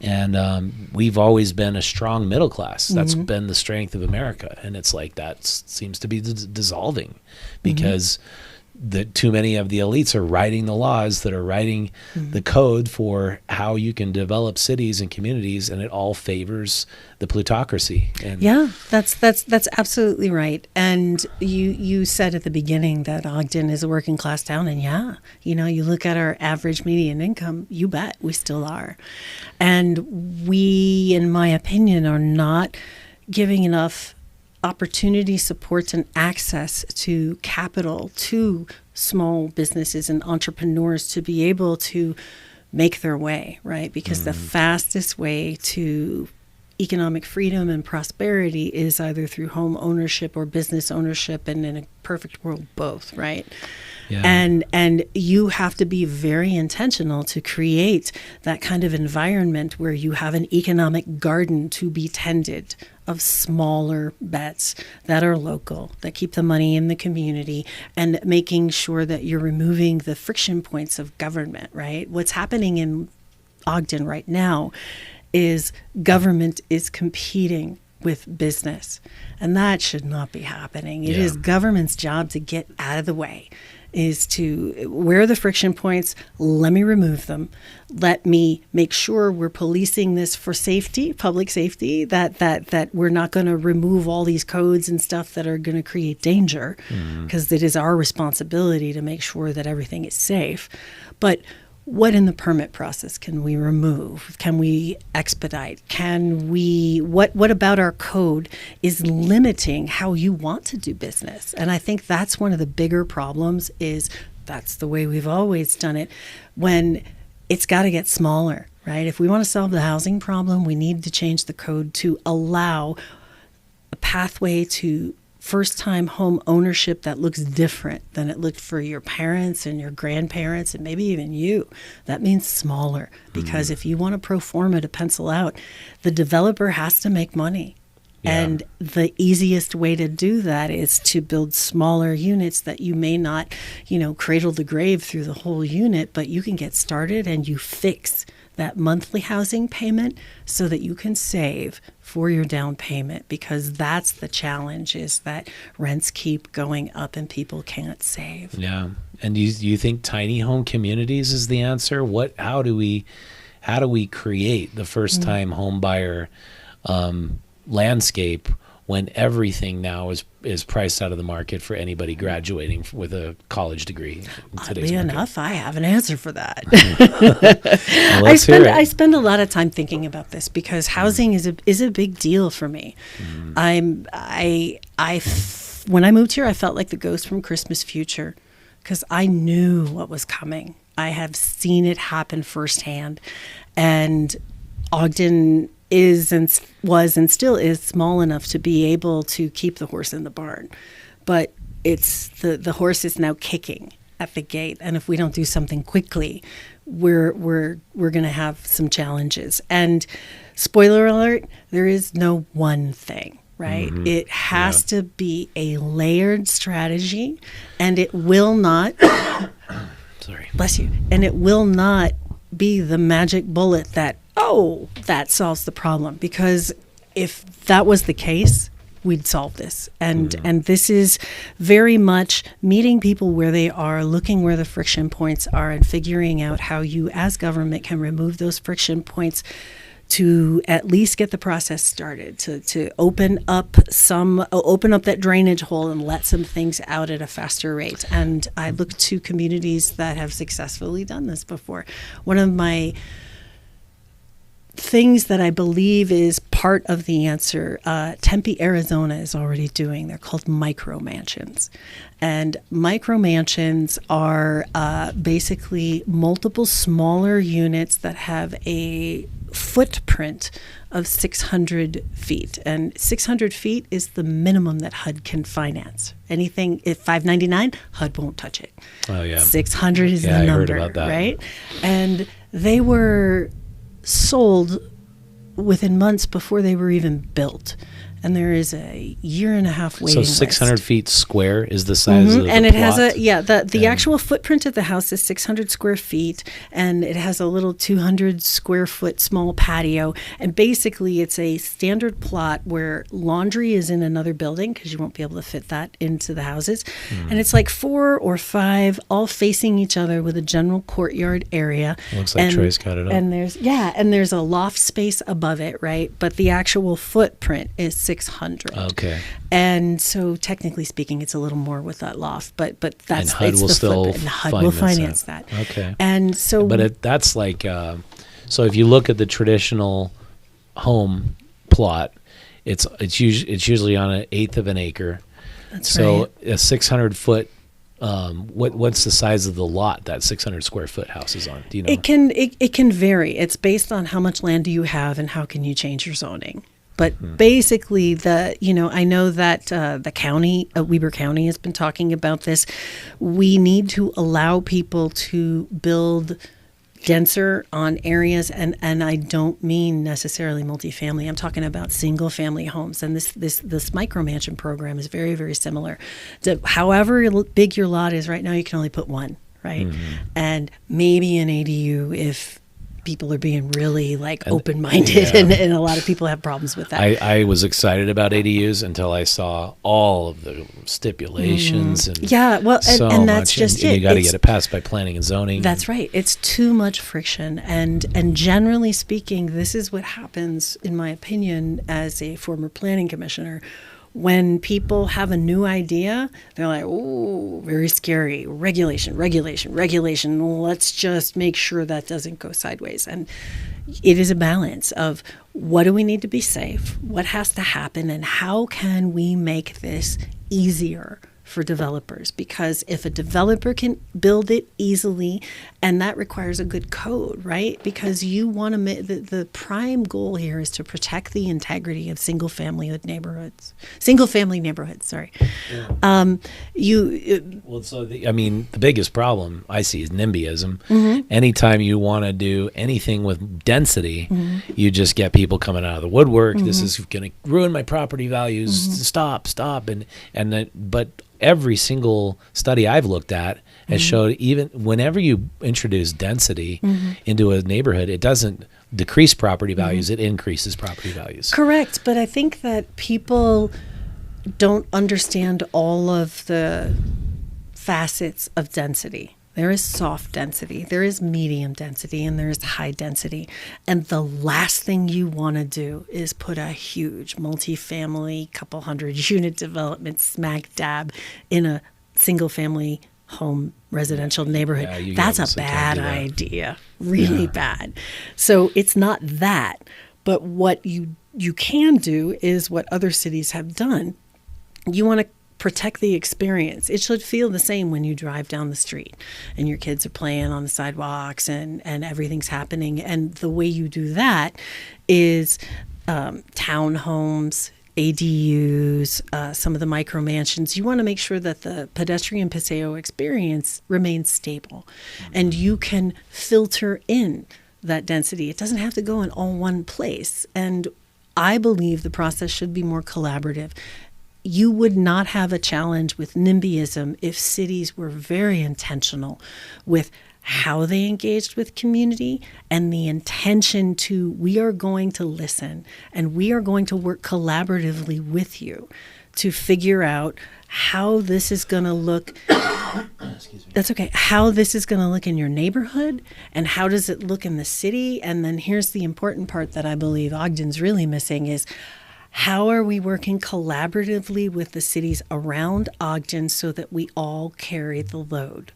[SPEAKER 1] And we've always been a strong middle class. That's been the strength of America. And it's like that seems to be dissolving because too many of the elites are writing the laws that are writing the code for how you can develop cities and communities, and it all favors the plutocracy. And
[SPEAKER 2] that's absolutely right. And you said at the beginning that Ogden is a working class town, and you look at our average median income, you bet we still are. And we, in my opinion, are not giving enough opportunity, support, and access to capital to small businesses and entrepreneurs to be able to make their way, right? Because the fastest way to economic freedom and prosperity is either through home ownership or business ownership, and in a perfect world, both, right? Yeah. And you have to be very intentional to create that kind of environment where you have an economic garden to be tended of smaller bets that are local, that keep the money in the community, and making sure that you're removing the friction points of government, right? What's happening in Ogden right now is government is competing with business, and that should not be happening. It is government's job to get out of the way, is to, where are the friction points? Let me remove them. Let me make sure we're policing this for safety, public safety, that we're not going to remove all these codes and stuff that are going to create danger, because it is our responsibility to make sure that everything is safe. But what in the permit process can we remove? Can we expedite? What about our code is limiting how you want to do business? And I think that's one of the bigger problems, is that's the way we've always done it, when it's got to get smaller, right? If we want to solve the housing problem, we need to change the code to allow a pathway to first-time home ownership that looks different than it looked for your parents and your grandparents and maybe even you. That means smaller, because if you want a pro forma to pencil out, the developer has to make money. And the easiest way to do that is to build smaller units that you may not, cradle the grave through the whole unit, but you can get started and you fix that monthly housing payment so that you can save for your down payment, because that's the challenge, is that rents keep going up and people can't save. Yeah.
[SPEAKER 1] And you think tiny home communities is the answer? How do we create the first time home buyer landscape when everything now is priced out of the market for anybody graduating with a college degree?
[SPEAKER 2] Oddly enough, I have an answer for that.
[SPEAKER 1] Well,
[SPEAKER 2] I spend a lot of time thinking about this, because housing is a big deal for me. When I moved here, I felt like the ghost from Christmas Future, because I knew what was coming. I have seen it happen firsthand, and Ogden was and still is small enough to be able to keep the horse in the barn, but it's the horse is now kicking at the gate, and if we don't do something quickly, we're going to have some challenges. And spoiler alert, there is no one thing, right? It has to be a layered strategy, and it will not
[SPEAKER 1] sorry,
[SPEAKER 2] bless you, and it will not be the magic bullet that solves the problem, because if that was the case, we'd solve this. And this is very much meeting people where they are, looking where the friction points are, and figuring out how you as government can remove those friction points to at least get the process started, to open up that drainage hole and let some things out at a faster rate. And I look to communities that have successfully done this before. One of my things that I believe is part of the answer. Tempe, Arizona is already doing. They're called micro mansions. And micro mansions are basically multiple smaller units that have a footprint of 600 feet. And 600 feet is the minimum that HUD can finance. Anything, if 599, HUD won't touch it.
[SPEAKER 1] Oh, yeah.
[SPEAKER 2] 600 is the
[SPEAKER 1] I
[SPEAKER 2] number,
[SPEAKER 1] heard about that.
[SPEAKER 2] right? And they were sold within months before they were even built. And there is a 1.5 year waiting
[SPEAKER 1] So 600
[SPEAKER 2] list.
[SPEAKER 1] feet square is the size of the
[SPEAKER 2] And it has
[SPEAKER 1] plot?
[SPEAKER 2] the actual footprint of the house is 600 square feet, and it has a little 200 square foot small patio. And basically it's a standard plot where laundry is in another building because you won't be able to fit that into the houses. And it's like 4 or 5 all facing each other with a general courtyard area.
[SPEAKER 1] Looks like Trey's got it up.
[SPEAKER 2] And there's a loft space above it, right? But the actual footprint is 600.
[SPEAKER 1] Okay.
[SPEAKER 2] And so technically speaking, it's a little more with that loft, but that's
[SPEAKER 1] And HUD
[SPEAKER 2] it's
[SPEAKER 1] will
[SPEAKER 2] the
[SPEAKER 1] still
[SPEAKER 2] footprint. And HUD will finance that.
[SPEAKER 1] Okay.
[SPEAKER 2] And so,
[SPEAKER 1] But that's like, so if you look at the traditional home plot, it's usually on 1/8 of an acre.
[SPEAKER 2] that's
[SPEAKER 1] So
[SPEAKER 2] right.
[SPEAKER 1] a 600 foot, what's the size of the lot that 600 square foot house is on? Do you know?
[SPEAKER 2] It can vary. It's based on how much land do you have and how can you change your zoning. But basically, I know that the county, Weber County, has been talking about this. We need to allow people to build denser on areas, and I don't mean necessarily multifamily. I'm talking about single family homes, and this micro mansion program is very, very similar. However big your lot is right now, you can only put one, right? And maybe an ADU if people are being really open-minded, and a lot of people have problems with that.
[SPEAKER 1] I was excited about ADUs until I saw all of the stipulations and
[SPEAKER 2] and that's
[SPEAKER 1] much,
[SPEAKER 2] just
[SPEAKER 1] and
[SPEAKER 2] it.
[SPEAKER 1] you got to
[SPEAKER 2] It's-
[SPEAKER 1] get it passed by planning and zoning.
[SPEAKER 2] That's right. It's too much friction, and generally speaking, this is what happens, in my opinion, as a former planning commissioner. When people have a new idea, they're like, "Oh, very scary. Regulation, regulation, regulation. Let's just make sure that doesn't go sideways." And it is a balance of what do we need to be safe, what has to happen, and how can we make this easier for developers? Because if a developer can build it easily, and that requires a good code, right? Because you want to the prime goal here is to protect the integrity of single family neighborhoods. Sorry.
[SPEAKER 1] Well, the biggest problem I see is NIMBYism. Anytime you want to do anything with density, you just get people coming out of the woodwork. This is going to ruin my property values. Stop. But every single study I've looked at has showed even whenever you introduce density into a neighborhood, it doesn't decrease property values, it increases property values.
[SPEAKER 2] Correct, but I think that people don't understand all of the facets of density. There is soft density, there is medium density, and there is high density. And the last thing you want to do is put a huge multifamily, couple hundred unit development smack dab in a single family home residential neighborhood.
[SPEAKER 1] Yeah, you
[SPEAKER 2] That's a
[SPEAKER 1] obviously can't
[SPEAKER 2] bad
[SPEAKER 1] do that.
[SPEAKER 2] idea, really bad. So it's not that, but what you can do is what other cities have done. You want to protect the experience. It should feel the same when you drive down the street and your kids are playing on the sidewalks and everything's happening. And the way you do that is townhomes, ADUs, some of the micro mansions. You want to make sure that the pedestrian paseo experience remains stable, and you can filter in that density. It doesn't have to go in all one place. And I believe the process should be more collaborative. You would not have a challenge with NIMBYism if cities were very intentional with how they engaged with community and the intention to, we are going to listen and we are going to work collaboratively with you to figure out how this is going to look. That's okay. How this is going to look in your neighborhood and how does it look in the city? And then here's the important part that I believe Ogden's really missing is, how are we working collaboratively with the cities around Ogden so that we all carry the load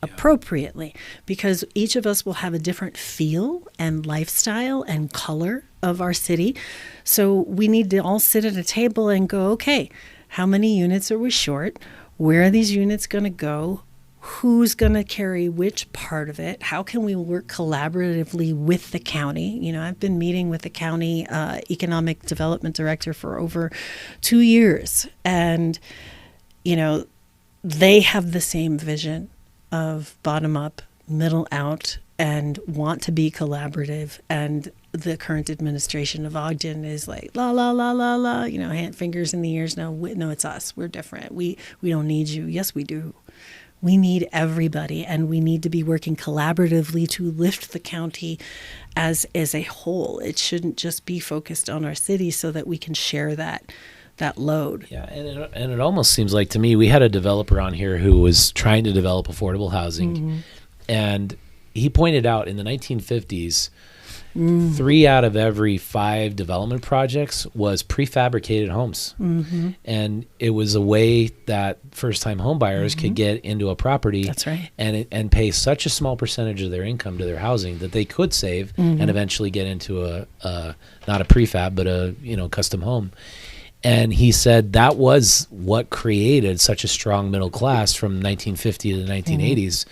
[SPEAKER 2] appropriately, because each of us will have a different feel and lifestyle and color of our city. So we need to all sit at a table and go, okay, how many units are we short? Where are these units going to go? Who's going to carry which part of it? How can we work collaboratively with the county? You know, I've been meeting with the county economic development director for over 2 years. And, you know, they have the same vision of bottom up, middle out, and want to be collaborative. And the current administration of Ogden is like, la, la, la, la, la, you know, hand fingers in the ears. No, it's us. We're different. We don't need you. Yes, we do. We need everybody, and we need to be working collaboratively to lift the county as a whole. It shouldn't just be focused on our city so that we can share that load.
[SPEAKER 1] Yeah, and it almost seems like to me, we had a developer on here who was trying to develop affordable housing, and he pointed out in the 1950s, 3 out of every 5 development projects was prefabricated homes. And it was a way that first-time home buyers could get into a property.
[SPEAKER 2] That's right.
[SPEAKER 1] And pay such a small percentage of their income to their housing that they could save and eventually get into a not a prefab, but a custom home. And he said that was what created such a strong middle class from 1950 to the 1980s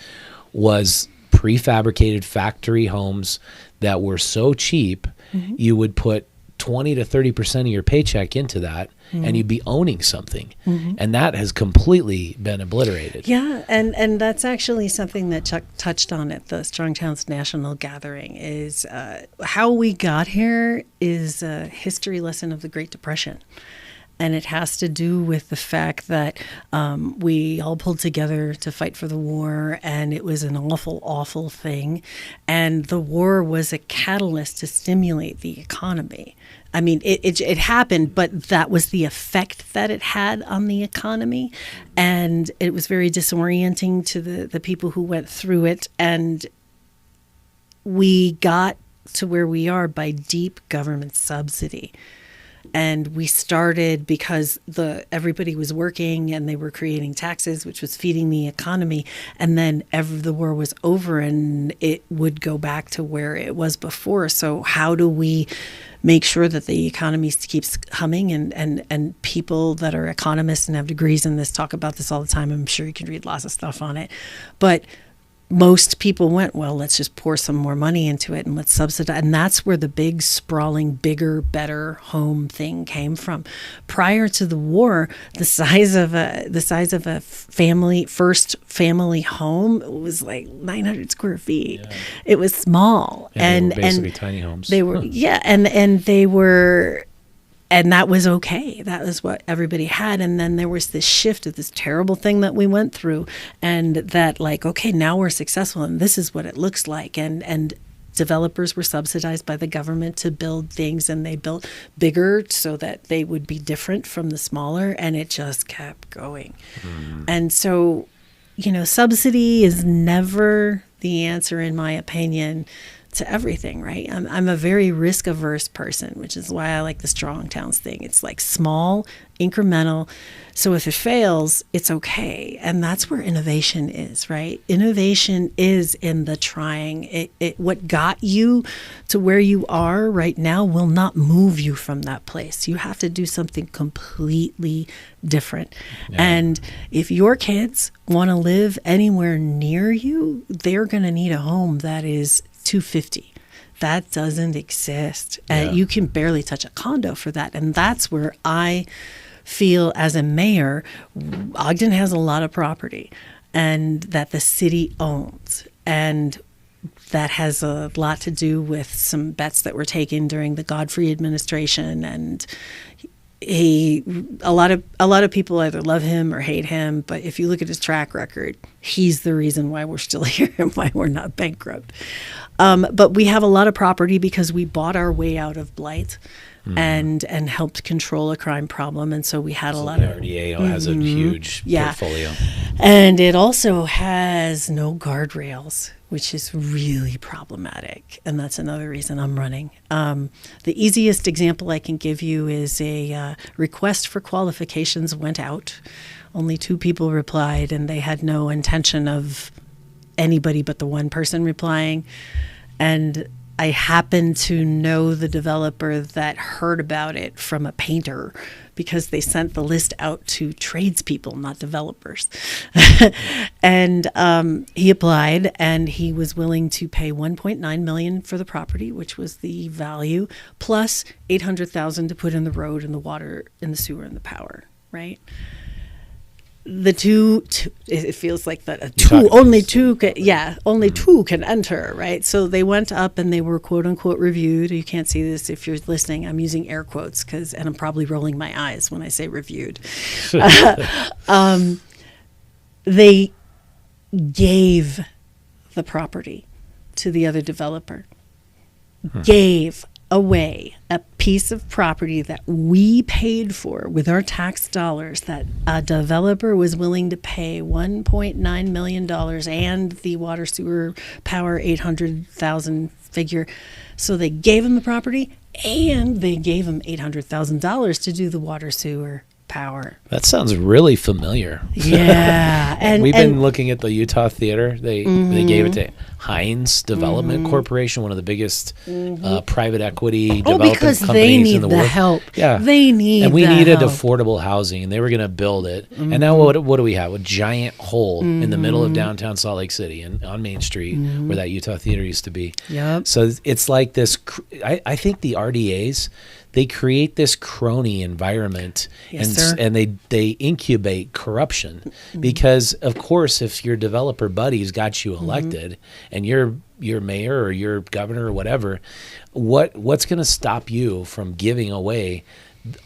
[SPEAKER 1] was prefabricated factory homes that were so cheap, you would put 20 to 30% of your paycheck into that, and you'd be owning something. And that has completely been obliterated.
[SPEAKER 2] Yeah, and that's actually something that Chuck touched on at the Strong Towns National Gathering is how we got here is a history lesson of the Great Depression. And it has to do with the fact that we all pulled together to fight for the war, and it was an awful, awful thing. And the war was a catalyst to stimulate the economy. I mean, it happened, but that was the effect that it had on the economy. And it was very disorienting to the people who went through it. And we got to where we are by deep government subsidy. And we started because everybody was working and they were creating taxes, which was feeding the economy. And then the war was over and it would go back to where it was before. So how do we make sure that the economy keeps humming? And people that are economists and have degrees in this talk about this all the time. I'm sure you can read lots of stuff on it. But most people went, well, let's just pour some more money into it and let's subsidize. And that's where the big, sprawling, bigger, better home thing came from. Prior to the war, the size of a first family home was like 900 square feet. Yeah. It was small.
[SPEAKER 1] And they were basically tiny homes.
[SPEAKER 2] They were, and they were. And that was okay. That was what everybody had. And then there was this shift of this terrible thing that we went through. And that okay, now we're successful and this is what it looks like. And developers were subsidized by the government to build things, and they built bigger so that they would be different from the smaller. And it just kept going. And so, subsidy is never the answer, in my opinion, to everything, right? I'm a very risk-averse person, which is why I like the Strong Towns thing. It's like small, incremental. So if it fails, it's okay. And that's where innovation is, right? Innovation is in the trying. What got you to where you are right now will not move you from that place. You have to do something completely different. Yeah. And if your kids want to live anywhere near you, they're going to need a home that is $250. That doesn't exist. Yeah. You can barely touch a condo for that. And that's where I feel as a mayor, Ogden has a lot of property and that the city owns. And that has a lot to do with some bets that were taken during the Godfrey administration. And a lot of people either love him or hate him, but if you look at his track record, he's the reason why we're still here and why we're not bankrupt. But we have a lot of property because we bought our way out of blight and helped control a crime problem, and so we had a lot of.
[SPEAKER 1] The RDA has a huge portfolio,
[SPEAKER 2] and it also has no guardrails, which is really problematic, and that's another reason I'm running. The easiest example I can give you is a request for qualifications went out. Only 2 people replied, and they had no intention of anybody but the one person replying. And I happen to know the developer that heard about it from a painter, because they sent the list out to tradespeople, not developers. And he applied, and he was willing to pay $1.9 million for the property, which was the value, plus $800,000 to put in the road and the water and the sewer and the power, right? The two, it feels like that only two can enter, right? So they went up and they were quote unquote reviewed. You can't see this if you're listening. I'm using air quotes and I'm probably rolling my eyes when I say reviewed. They gave the property to the other developer, gave away a piece of property that we paid for with our tax dollars, that a developer was willing to pay $1.9 million and the water sewer power 800,000 figure. So they gave him the property, and they gave him $800,000 to do the water sewer power.
[SPEAKER 1] That sounds really familiar.
[SPEAKER 2] Yeah.
[SPEAKER 1] And we've been looking at the Utah Theater. They gave it to Heinz Development Corporation, one of the biggest private equity development companies in the world.
[SPEAKER 2] The help.
[SPEAKER 1] Yeah.
[SPEAKER 2] They need
[SPEAKER 1] And we
[SPEAKER 2] the
[SPEAKER 1] needed
[SPEAKER 2] help.
[SPEAKER 1] affordable housing, and they were going to build it. And now what do we have? A giant hole in the middle of downtown Salt Lake City and on Main Street where that Utah Theater used to be.
[SPEAKER 2] Yep.
[SPEAKER 1] So it's like this. I think the RDAs, they create this crony environment, and they incubate corruption, because of course if your developer buddies got you elected and you're mayor or your governor or whatever, what's going to stop you from giving away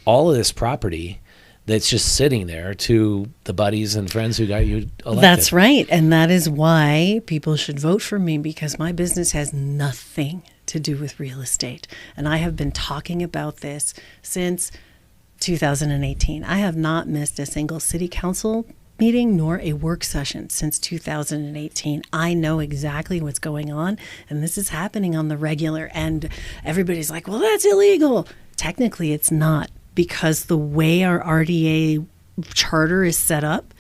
[SPEAKER 1] all of this property that's just sitting there to the buddies and friends who got you elected?
[SPEAKER 2] That's right. And that is why people should vote for me, because my business has nothing to do with real estate. And I have been talking about this since 2018. I have not missed a single city council meeting nor a work session since 2018. I know exactly what's going on, and this is happening on the regular. And everybody's like, well, that's illegal. Technically, it's not, because the way our RDA charter is set up,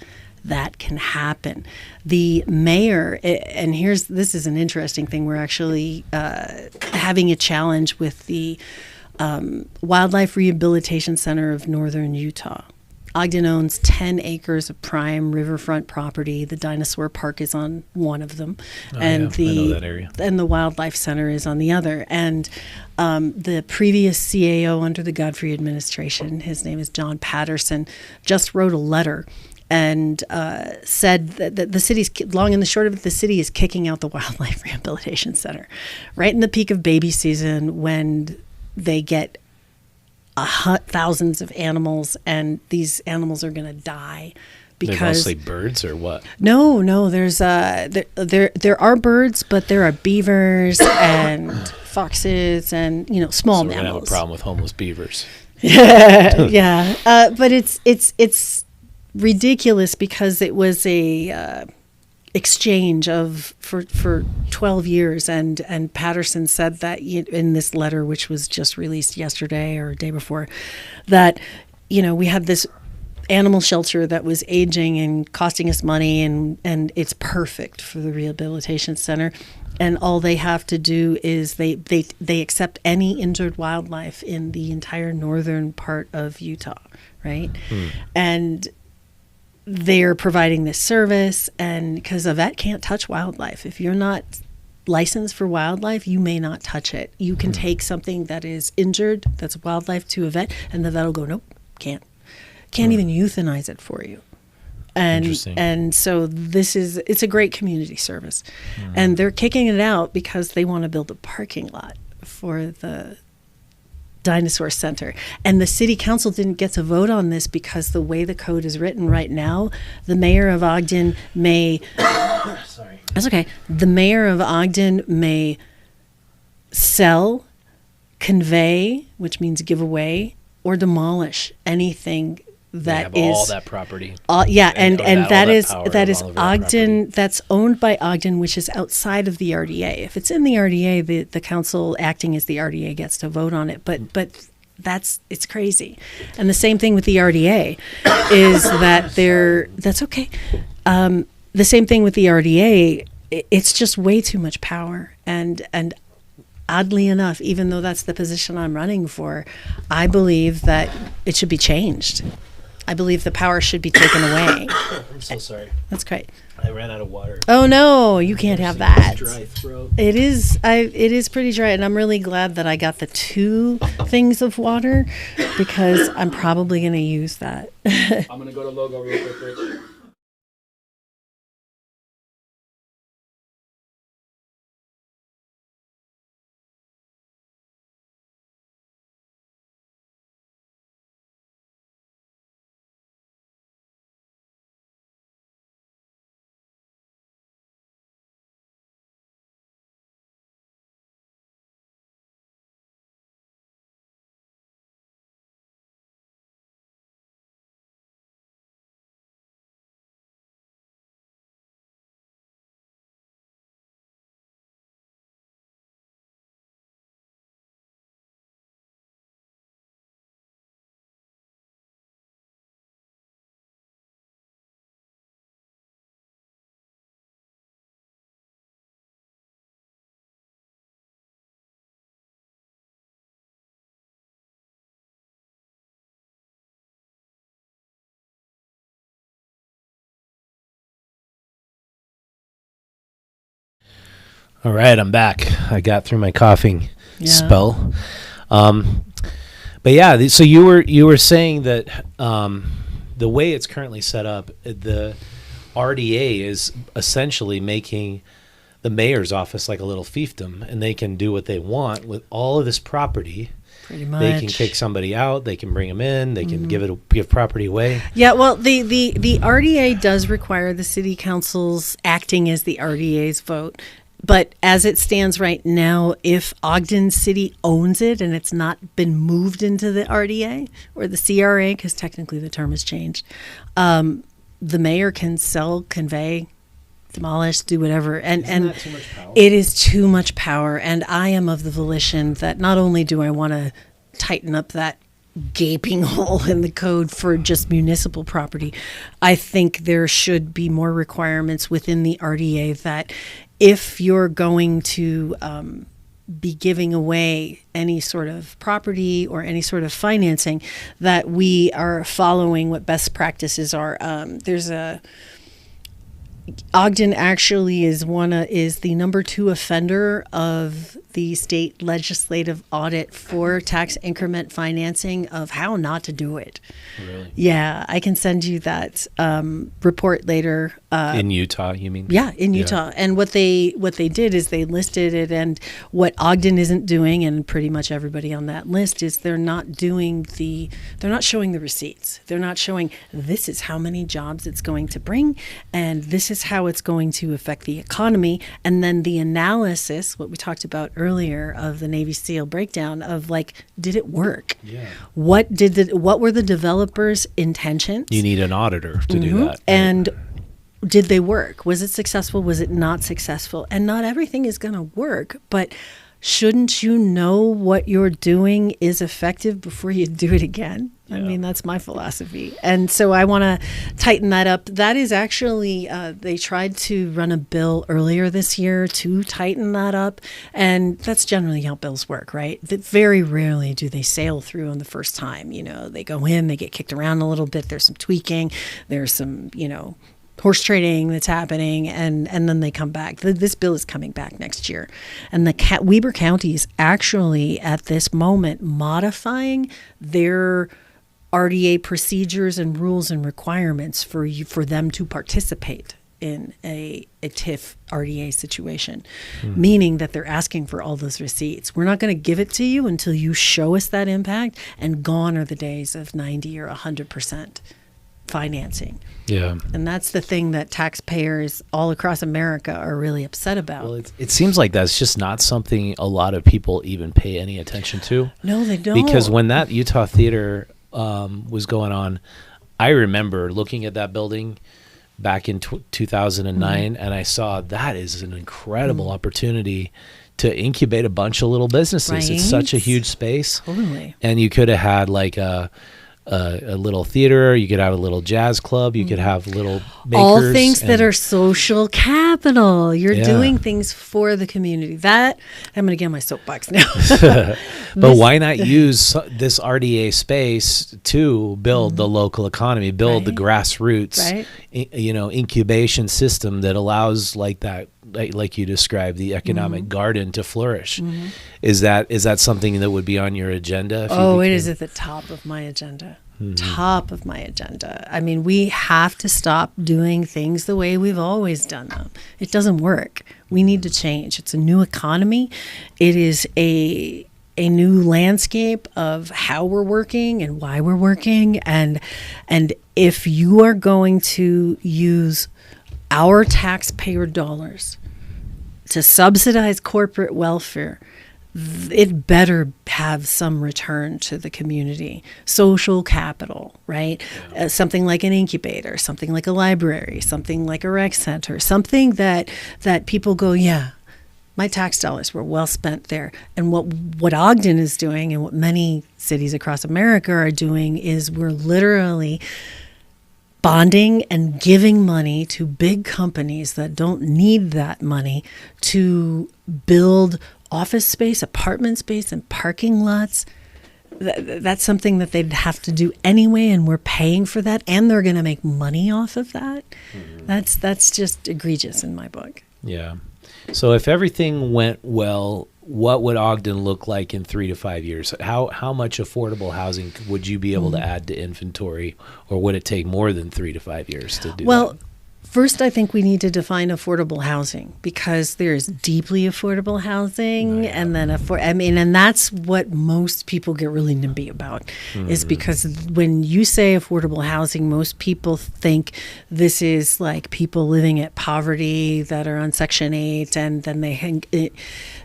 [SPEAKER 2] that can happen. The mayor, and this is an interesting thing. We're actually having a challenge with the Wildlife Rehabilitation Center of Northern Utah. Ogden owns 10 acres of prime riverfront property. The dinosaur park is on one of them,
[SPEAKER 1] I know that area.
[SPEAKER 2] And the wildlife center is on the other. And the previous CAO under the Godfrey administration, his name is John Patterson, just wrote a letter and said that the city's, long and the short of it, the city is kicking out the Wildlife Rehabilitation Center right in the peak of baby season, when they get thousands of animals, and these animals are going to die because
[SPEAKER 1] they're mostly birds or what?
[SPEAKER 2] No. There's there are birds, but there are beavers and foxes and small
[SPEAKER 1] So we're
[SPEAKER 2] mammals.
[SPEAKER 1] gonna have a problem with homeless beavers.
[SPEAKER 2] Yeah, but it's ridiculous, because it was a exchange for 12 years, and Patterson said that in this letter, which was just released yesterday or day before, that we had this animal shelter that was aging and costing us money, and it's perfect for the rehabilitation center, and all they have to do is they accept any injured wildlife in the entire northern part of Utah, right? And they're providing this service, and because a vet can't touch wildlife. If you're not licensed for wildlife, you may not touch it. You can take something that is injured, that's wildlife, to a vet, and the vet will go, nope, can't even euthanize it for you. And so it's a great community service. And they're kicking it out because they want to build a parking lot for the dinosaur center. And the city council didn't get to vote on this because the way the code is written right now, the mayor of Ogden may that's okay. The mayor of Ogden may sell, convey, which means give away, or demolish anything that is
[SPEAKER 1] all that property.
[SPEAKER 2] And that is
[SPEAKER 1] Ogden.
[SPEAKER 2] That's owned by Ogden, which is outside of the RDA. If it's in the RDA, the council acting as the RDA gets to vote on it. But it's crazy. And the same thing with the RDA is that that's okay. The same thing with the RDA. it's just way too much power. And oddly enough, even though that's the position I'm running for, I believe that it should be changed. I believe the power should be taken away.
[SPEAKER 1] I'm so sorry.
[SPEAKER 2] That's great.
[SPEAKER 1] I ran out of water.
[SPEAKER 2] Oh no, you can't have that.
[SPEAKER 1] Dry throat.
[SPEAKER 2] It is pretty dry, and I'm really glad that I got the 2 things of water, because I'm probably going to use that.
[SPEAKER 1] I'm going to go to Logo real quick, Rich. All right, I'm back. I got through my coughing spell. But yeah, so you were saying that the way it's currently set up, the RDA is essentially making the mayor's office like a little fiefdom, and they can do what they want with all of this property.
[SPEAKER 2] Pretty much.
[SPEAKER 1] They can kick somebody out. They can bring them in. They can give property away.
[SPEAKER 2] Yeah, well, the RDA does require the city council's acting as the RDA's vote. But as it stands right now, if Ogden City owns it and it's not been moved into the RDA or the CRA, because technically the term has changed, the mayor can sell, convey, demolish, do whatever. And
[SPEAKER 1] Isn't that too much power?
[SPEAKER 2] It is too much power. And I am of the volition that not only do I want to tighten up that gaping hole in the code for just municipal property, I think there should be more requirements within the RDA that if you're going to be giving away any sort of property or any sort of financing, that we are following what best practices are. Ogden actually is the number 2 offender of the state legislative audit for tax increment financing of how not to do it.
[SPEAKER 1] Really?
[SPEAKER 2] Yeah, I can send you that report later.
[SPEAKER 1] In Utah, you mean?
[SPEAKER 2] Yeah, in Utah. And what they did is they listed it, and what Ogden isn't doing, and pretty much everybody on that list, is they're not showing the receipts. They're not showing this is how many jobs it's going to bring, and this is how it's going to affect the economy. And then the analysis, what we talked about earlier of the Navy SEAL breakdown of like, did it work?
[SPEAKER 1] Yeah.
[SPEAKER 2] What were the developers' intentions?
[SPEAKER 1] You need an auditor to do that. Right?
[SPEAKER 2] And did they work? Was it successful? Was it not successful? And not everything is going to work, but shouldn't you know what you're doing is effective before you do it again? Yeah. I mean, that's my philosophy. And so I want to tighten that up. That is actually, they tried to run a bill earlier this year to tighten that up. And that's generally how bills work, right? That very rarely do they sail through on the first time. You know, they go in, they get kicked around a little bit. There's some tweaking. There's some, horse trading that's happening, and then they come back. This bill is coming back next year. And the Weber County is actually at this moment modifying their RDA procedures and rules and requirements for them to participate in a TIF RDA situation, meaning that they're asking for all those receipts. We're not going to give it to you until you show us that impact, and gone are the days of 90 or 100% financing.
[SPEAKER 1] Yeah.
[SPEAKER 2] And that's the thing that taxpayers all across America are really upset about.
[SPEAKER 1] Well, it seems like that's just not something a lot of people even pay any attention to.
[SPEAKER 2] No, they don't.
[SPEAKER 1] Because when that Utah theater was going on, I remember looking at that building back in 2009, and I saw that is an incredible opportunity to incubate a bunch of little businesses.
[SPEAKER 2] Right?
[SPEAKER 1] It's such a huge space.
[SPEAKER 2] Totally.
[SPEAKER 1] And you could have had like a a little theater, you could have a little jazz club, you could have little makers.
[SPEAKER 2] All things that are social capital. You're doing things for the community. That, I'm going to get on my soapbox now.
[SPEAKER 1] But why not use this RDA space to build the local economy, build the grassroots, incubation system that allows like that, like you described, the economic garden to flourish. Is that something that would be on your agenda?
[SPEAKER 2] It is at the top of my agenda. Top of my agenda. I mean, we have to stop doing things the way we've always done them. It doesn't work. We need to change. It's a new economy. It is a new landscape of how we're working and why we're working. And if you are going to use our taxpayer dollars to subsidize corporate welfare, it better have some return to the community. Social capital, right? Something like an incubator, something like a library, something like a rec center, something that people go, yeah, my tax dollars were well spent there. And what Ogden is doing and what many cities across America are doing is we're literally bonding and giving money to big companies that don't need that money to build office space, apartment space, and parking lots. That's something that they'd have to do anyway, and we're paying for that, and they're going to make money off of that. That's just egregious in my book.
[SPEAKER 1] Yeah. So if everything went well, what would Ogden look like in 3 to 5 years? How much affordable housing would you be able to add to inventory, or would it take more than 3 to 5 years to do that?
[SPEAKER 2] Well, first, I think we need to define affordable housing, because there's deeply affordable housing, and then and that's what most people get really NIMBY about, is because when you say affordable housing, most people think this is like people living at poverty that are on Section 8, and then they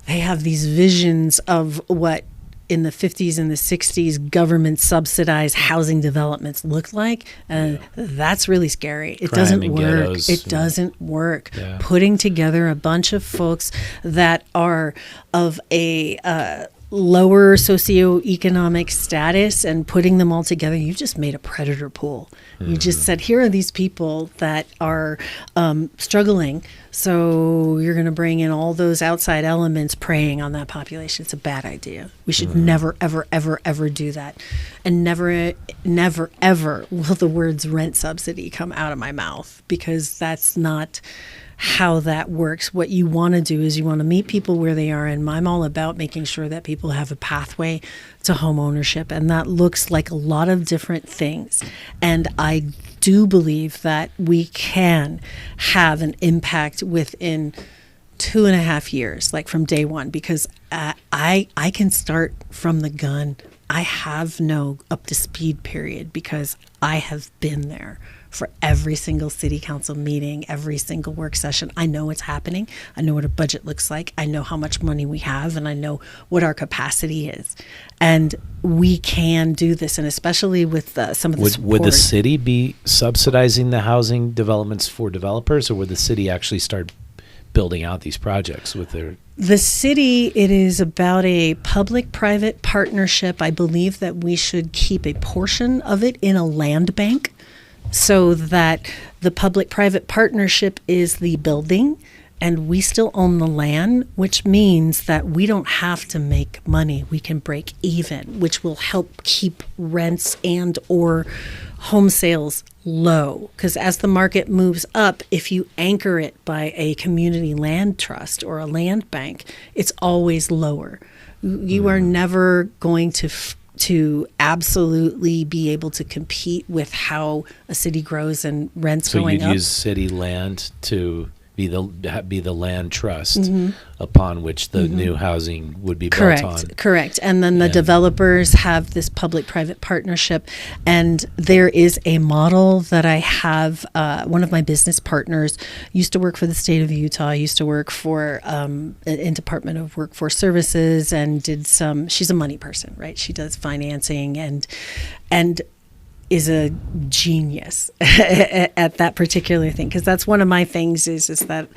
[SPEAKER 2] have these visions of what in the 50s and the 60s government subsidized housing developments looked like, and that's really scary. It doesn't work. Ghettos, it doesn't work. Putting together a bunch of folks that are of a lower socioeconomic status and putting them all together, you just made a predator pool. You just said, here are these people that are struggling, so you're going to bring in all those outside elements preying on that population. It's a bad idea. We should never, ever, ever, ever do that. And never, never, ever will the words rent subsidy come out of my mouth, because that's not how that works. What you want to do is you want to meet people where they are, and I'm all about making sure that people have a pathway to home ownership, and that looks like a lot of different things. And I do believe that we can have an impact within 2.5 years, like from day one, because I can start from the gun. I have no up to speed period, because I have been there for every single city council meeting, every single work session. I know what's happening. I know what a budget looks like. I know how much money we have, and I know what our capacity is. And we can do this, and especially with some of the support.
[SPEAKER 1] Would the city be subsidizing the housing developments for developers, or would the city actually start building out these projects with their...
[SPEAKER 2] The city, it is about a public-private partnership. I believe that we should keep a portion of it in a land bank, so that the public-private partnership is the building and we still own the land, which means that we don't have to make money. We can break even, which will help keep rents and or home sales low. Because as the market moves up, if you anchor it by a community land trust or a land bank, it's always lower. You are never going to absolutely be able to compete with how a city grows and rents going up.
[SPEAKER 1] So you'd use city land to be the land trust upon which the new housing would be built on.
[SPEAKER 2] Correct. And then the developers have this public-private partnership, and there is a model that I have. One of my business partners used to work for the state of Utah, used to work for in Department of Workforce Services, and she's a money person, right? She does financing and is a genius at that particular thing, because that's one of my things is that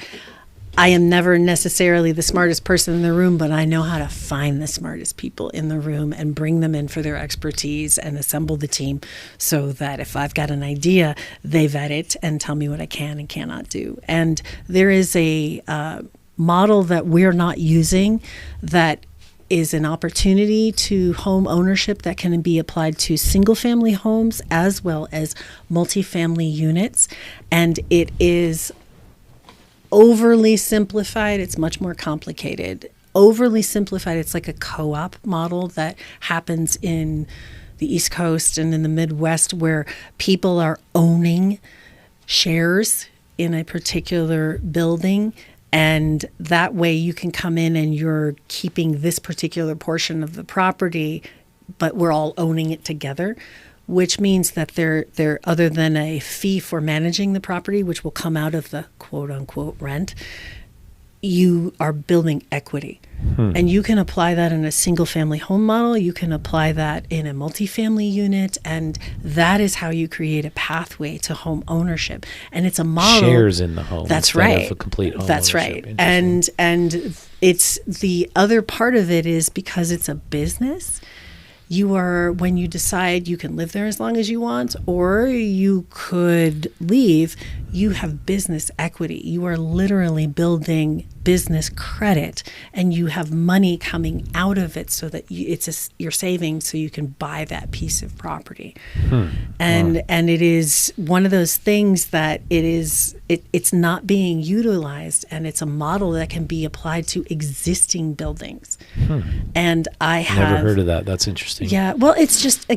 [SPEAKER 2] I am never necessarily the smartest person in the room, but I know how to find the smartest people in the room and bring them in for their expertise and assemble the team so that if I've got an idea, they vet it and tell me what I can and cannot do. And there is a model that we're not using that is an opportunity to home ownership that can be applied to single family homes as well as multifamily units. And it is overly simplified. It's much more complicated. Overly simplified, it's like a co-op model that happens in the East Coast and in the Midwest where people are owning shares in a particular building. And that way you can come in and you're keeping this particular portion of the property, but we're all owning it together, which means that they're other than a fee for managing the property, which will come out of the quote unquote rent, you are building equity. And you can apply that in a single family home model. You can apply that in a multifamily unit. And that is how you create a pathway to home ownership. And it's a model.
[SPEAKER 1] Shares in the home.
[SPEAKER 2] That's right.
[SPEAKER 1] Of a complete home
[SPEAKER 2] That's
[SPEAKER 1] ownership.
[SPEAKER 2] right. And it's the other part of it is because it's a business. You are, when you decide you can live there as long as you want, or you could leave, you have business equity. You are literally building business credit, and you have money coming out of it so that you're saving so you can buy that piece of property. And it is one of those things that it's not being utilized, and it's a model that can be applied to existing buildings. And I have
[SPEAKER 1] never heard of that. That's interesting.
[SPEAKER 2] Yeah, well, it's just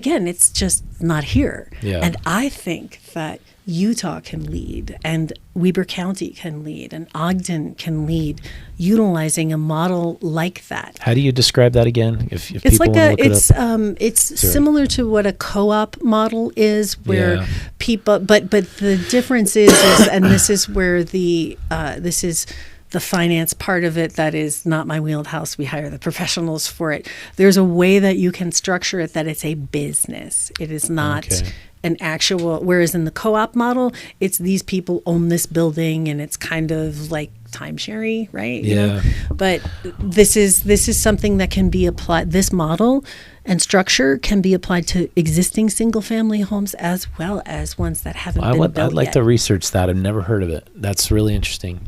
[SPEAKER 2] not here.
[SPEAKER 1] Yeah.
[SPEAKER 2] And I think that Utah can lead, and Weber County can lead, and Ogden can lead, utilizing a model like that.
[SPEAKER 1] How do you describe that again? If
[SPEAKER 2] It's
[SPEAKER 1] people
[SPEAKER 2] like
[SPEAKER 1] want to look it up.
[SPEAKER 2] it's similar to what a co-op model is, where people, but the difference is, and this is where this is the finance part of it that is not my wheelhouse. We hire the professionals for it. There's a way that you can structure it that it's a business. It is not an actual, whereas in the co-op model, it's these people own this building and it's kind of like timeshare, right?
[SPEAKER 1] Yeah.
[SPEAKER 2] You know? But this is something that can be applied, this model and structure can be applied to existing single family homes as well as ones that haven't been built
[SPEAKER 1] I'd like
[SPEAKER 2] yet.
[SPEAKER 1] to research that. I've never heard of it. That's really interesting.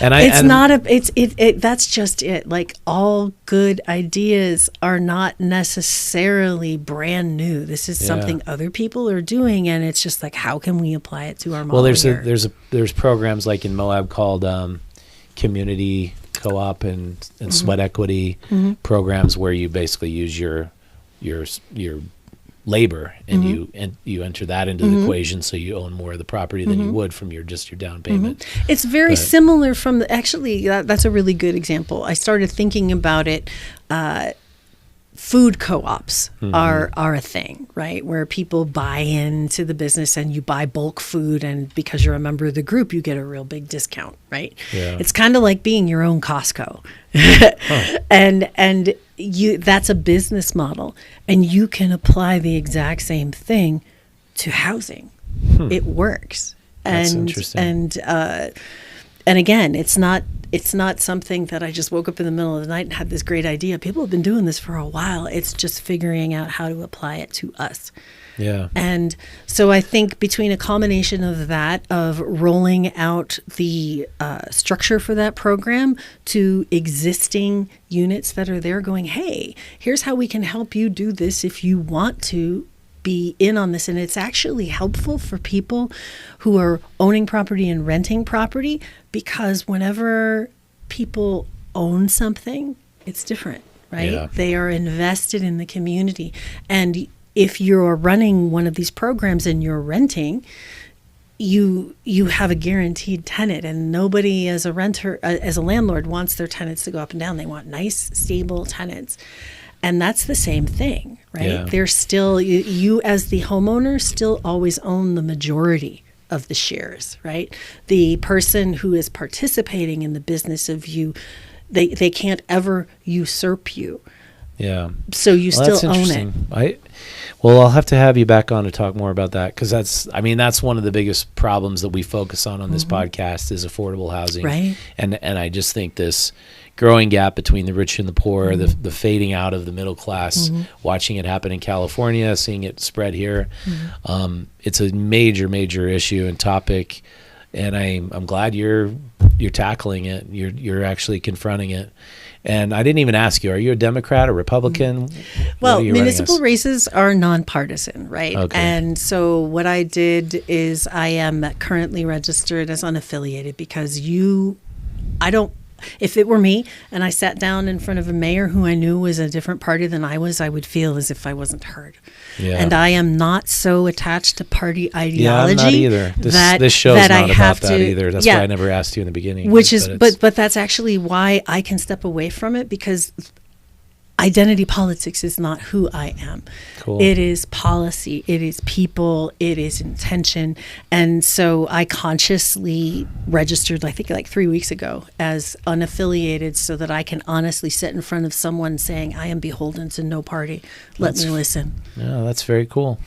[SPEAKER 1] And
[SPEAKER 2] that's just it. Like, all good ideas are not necessarily brand new. This is something other people are doing, and it's just like, how can we apply it to our model?
[SPEAKER 1] Well, there's programs like in Moab called community co-op and sweat equity programs where you basically use your labor and you enter that into the equation, so you own more of the property than you would from your down payment.
[SPEAKER 2] It's very similar from that's a really good example. I started thinking about it. Food co-ops are a thing, right? Where people buy into the business and you buy bulk food, and because you're a member of the group, you get a real big discount, right?
[SPEAKER 1] Yeah.
[SPEAKER 2] It's kind of like being your own Costco. And that's a business model, and you can apply the exact same thing to housing. It works.
[SPEAKER 1] That's interesting.
[SPEAKER 2] And again, it's not something that I just woke up in the middle of the night and had this great idea. People have been doing this for a while. It's just figuring out how to apply it to us.
[SPEAKER 1] Yeah.
[SPEAKER 2] And so I think between a combination of that, of rolling out the structure for that program to existing units that are there, going, hey, here's how we can help you do this if you want to be in on this. And it's actually helpful for people who are owning property and renting property, because whenever people own something, it's different, right?
[SPEAKER 1] Yeah.
[SPEAKER 2] They are invested in the community. And if you're running one of these programs and you're renting, you have a guaranteed tenant, and nobody as a renter, as a landlord, wants their tenants to go up and down. They want nice, stable tenants. And that's the same thing, right?
[SPEAKER 1] Yeah.
[SPEAKER 2] There's still, you as the homeowner still always own the majority of the shares, right? The person who is participating in the business of you, they can't ever usurp you.
[SPEAKER 1] Yeah.
[SPEAKER 2] So you
[SPEAKER 1] Well,
[SPEAKER 2] still
[SPEAKER 1] that's
[SPEAKER 2] own it.
[SPEAKER 1] interesting. Well, I'll have to have you back on to talk more about that, because that's one of the biggest problems that we focus on this podcast is affordable housing.
[SPEAKER 2] Right.
[SPEAKER 1] And I just think this growing gap between the rich and the poor, the fading out of the middle class, watching it happen in California, seeing it spread here. It's a major, major issue and topic. And I'm glad you're tackling it. You're actually confronting it. And I didn't even ask you, are you a Democrat or Republican?
[SPEAKER 2] Well, municipal races are nonpartisan, right?
[SPEAKER 1] Okay.
[SPEAKER 2] And so what I did is I am currently registered as unaffiliated because if it were me and I sat down in front of a mayor who I knew was a different party than I would feel as if I wasn't heard.
[SPEAKER 1] Yeah.
[SPEAKER 2] And I am not so attached to party ideology.
[SPEAKER 1] Yeah, I'm not either. This show's not about that either. That's why I never asked you in the beginning.
[SPEAKER 2] But that's actually why I can step away from it, because identity politics is not who I am.
[SPEAKER 1] Cool.
[SPEAKER 2] It is policy, it is people, it is intention. And so I consciously registered, I think like 3 weeks ago, as unaffiliated so that I can honestly sit in front of someone saying, I am beholden to no party. Let me listen.
[SPEAKER 1] Yeah, that's very cool.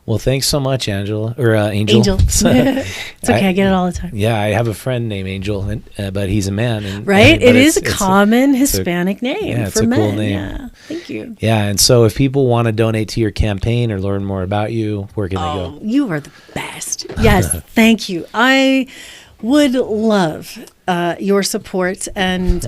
[SPEAKER 1] Well, thanks so much, Angel. Angel.
[SPEAKER 2] It's okay. I get it all the time.
[SPEAKER 1] Yeah, I have a friend named Angel, but he's a man.
[SPEAKER 2] Right? It is a common Hispanic name for men. Cool name. Yeah, thank you.
[SPEAKER 1] Yeah, and so if people want to donate to your campaign or learn more about you, where can they go?
[SPEAKER 2] You are the best. Yes, thank you. I would love your support, and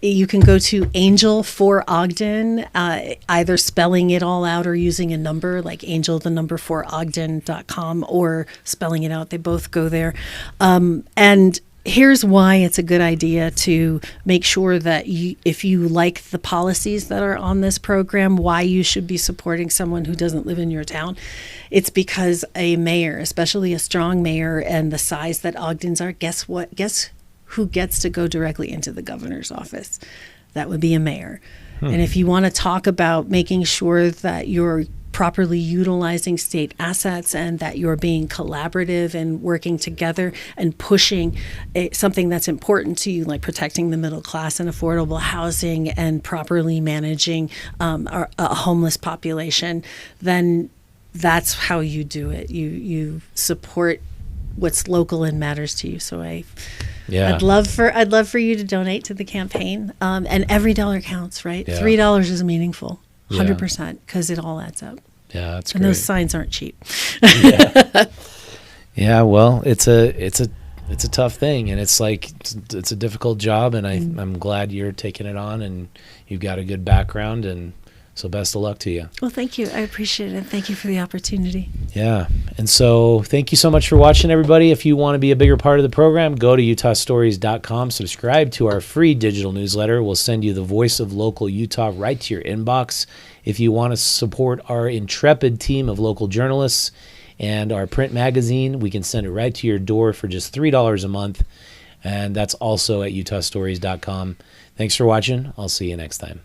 [SPEAKER 2] you can go to Angel for Ogden, either spelling it all out or using a number like angel the number for Ogden.com, or spelling it out. They both go there. And here's why it's a good idea to make sure that if you like the policies that are on this program, why you should be supporting someone who doesn't live in your town. It's because a mayor, especially a strong mayor and the size that Ogden's are, guess what? Guess who gets to go directly into the governor's office? That would be a mayor. And if you want to talk about making sure that you're properly utilizing state assets and that you're being collaborative and working together and pushing something that's important to you, like protecting the middle class and affordable housing and properly managing a homeless population, then that's how you do it. You support what's local and matters to you. So I'd love for you to donate to the campaign, and every dollar counts, right?
[SPEAKER 1] Yeah.
[SPEAKER 2] $3 is meaningful, 100%, because it all adds up.
[SPEAKER 1] Yeah, that's
[SPEAKER 2] and
[SPEAKER 1] great.
[SPEAKER 2] Those signs aren't cheap.
[SPEAKER 1] Yeah, well, it's a tough thing, and it's a difficult job, and I'm glad you're taking it on, and you've got a good background, and so best of luck to you.
[SPEAKER 2] Well, thank you. I appreciate it. Thank you for the opportunity.
[SPEAKER 1] Yeah. And so thank you so much for watching, everybody. If you want to be a bigger part of the program, go to utahstories.com, subscribe to our free digital newsletter. We'll send you the voice of local Utah right to your inbox. If you want to support our intrepid team of local journalists and our print magazine, we can send it right to your door for just $3 a month. And that's also at utahstories.com. Thanks for watching. I'll see you next time.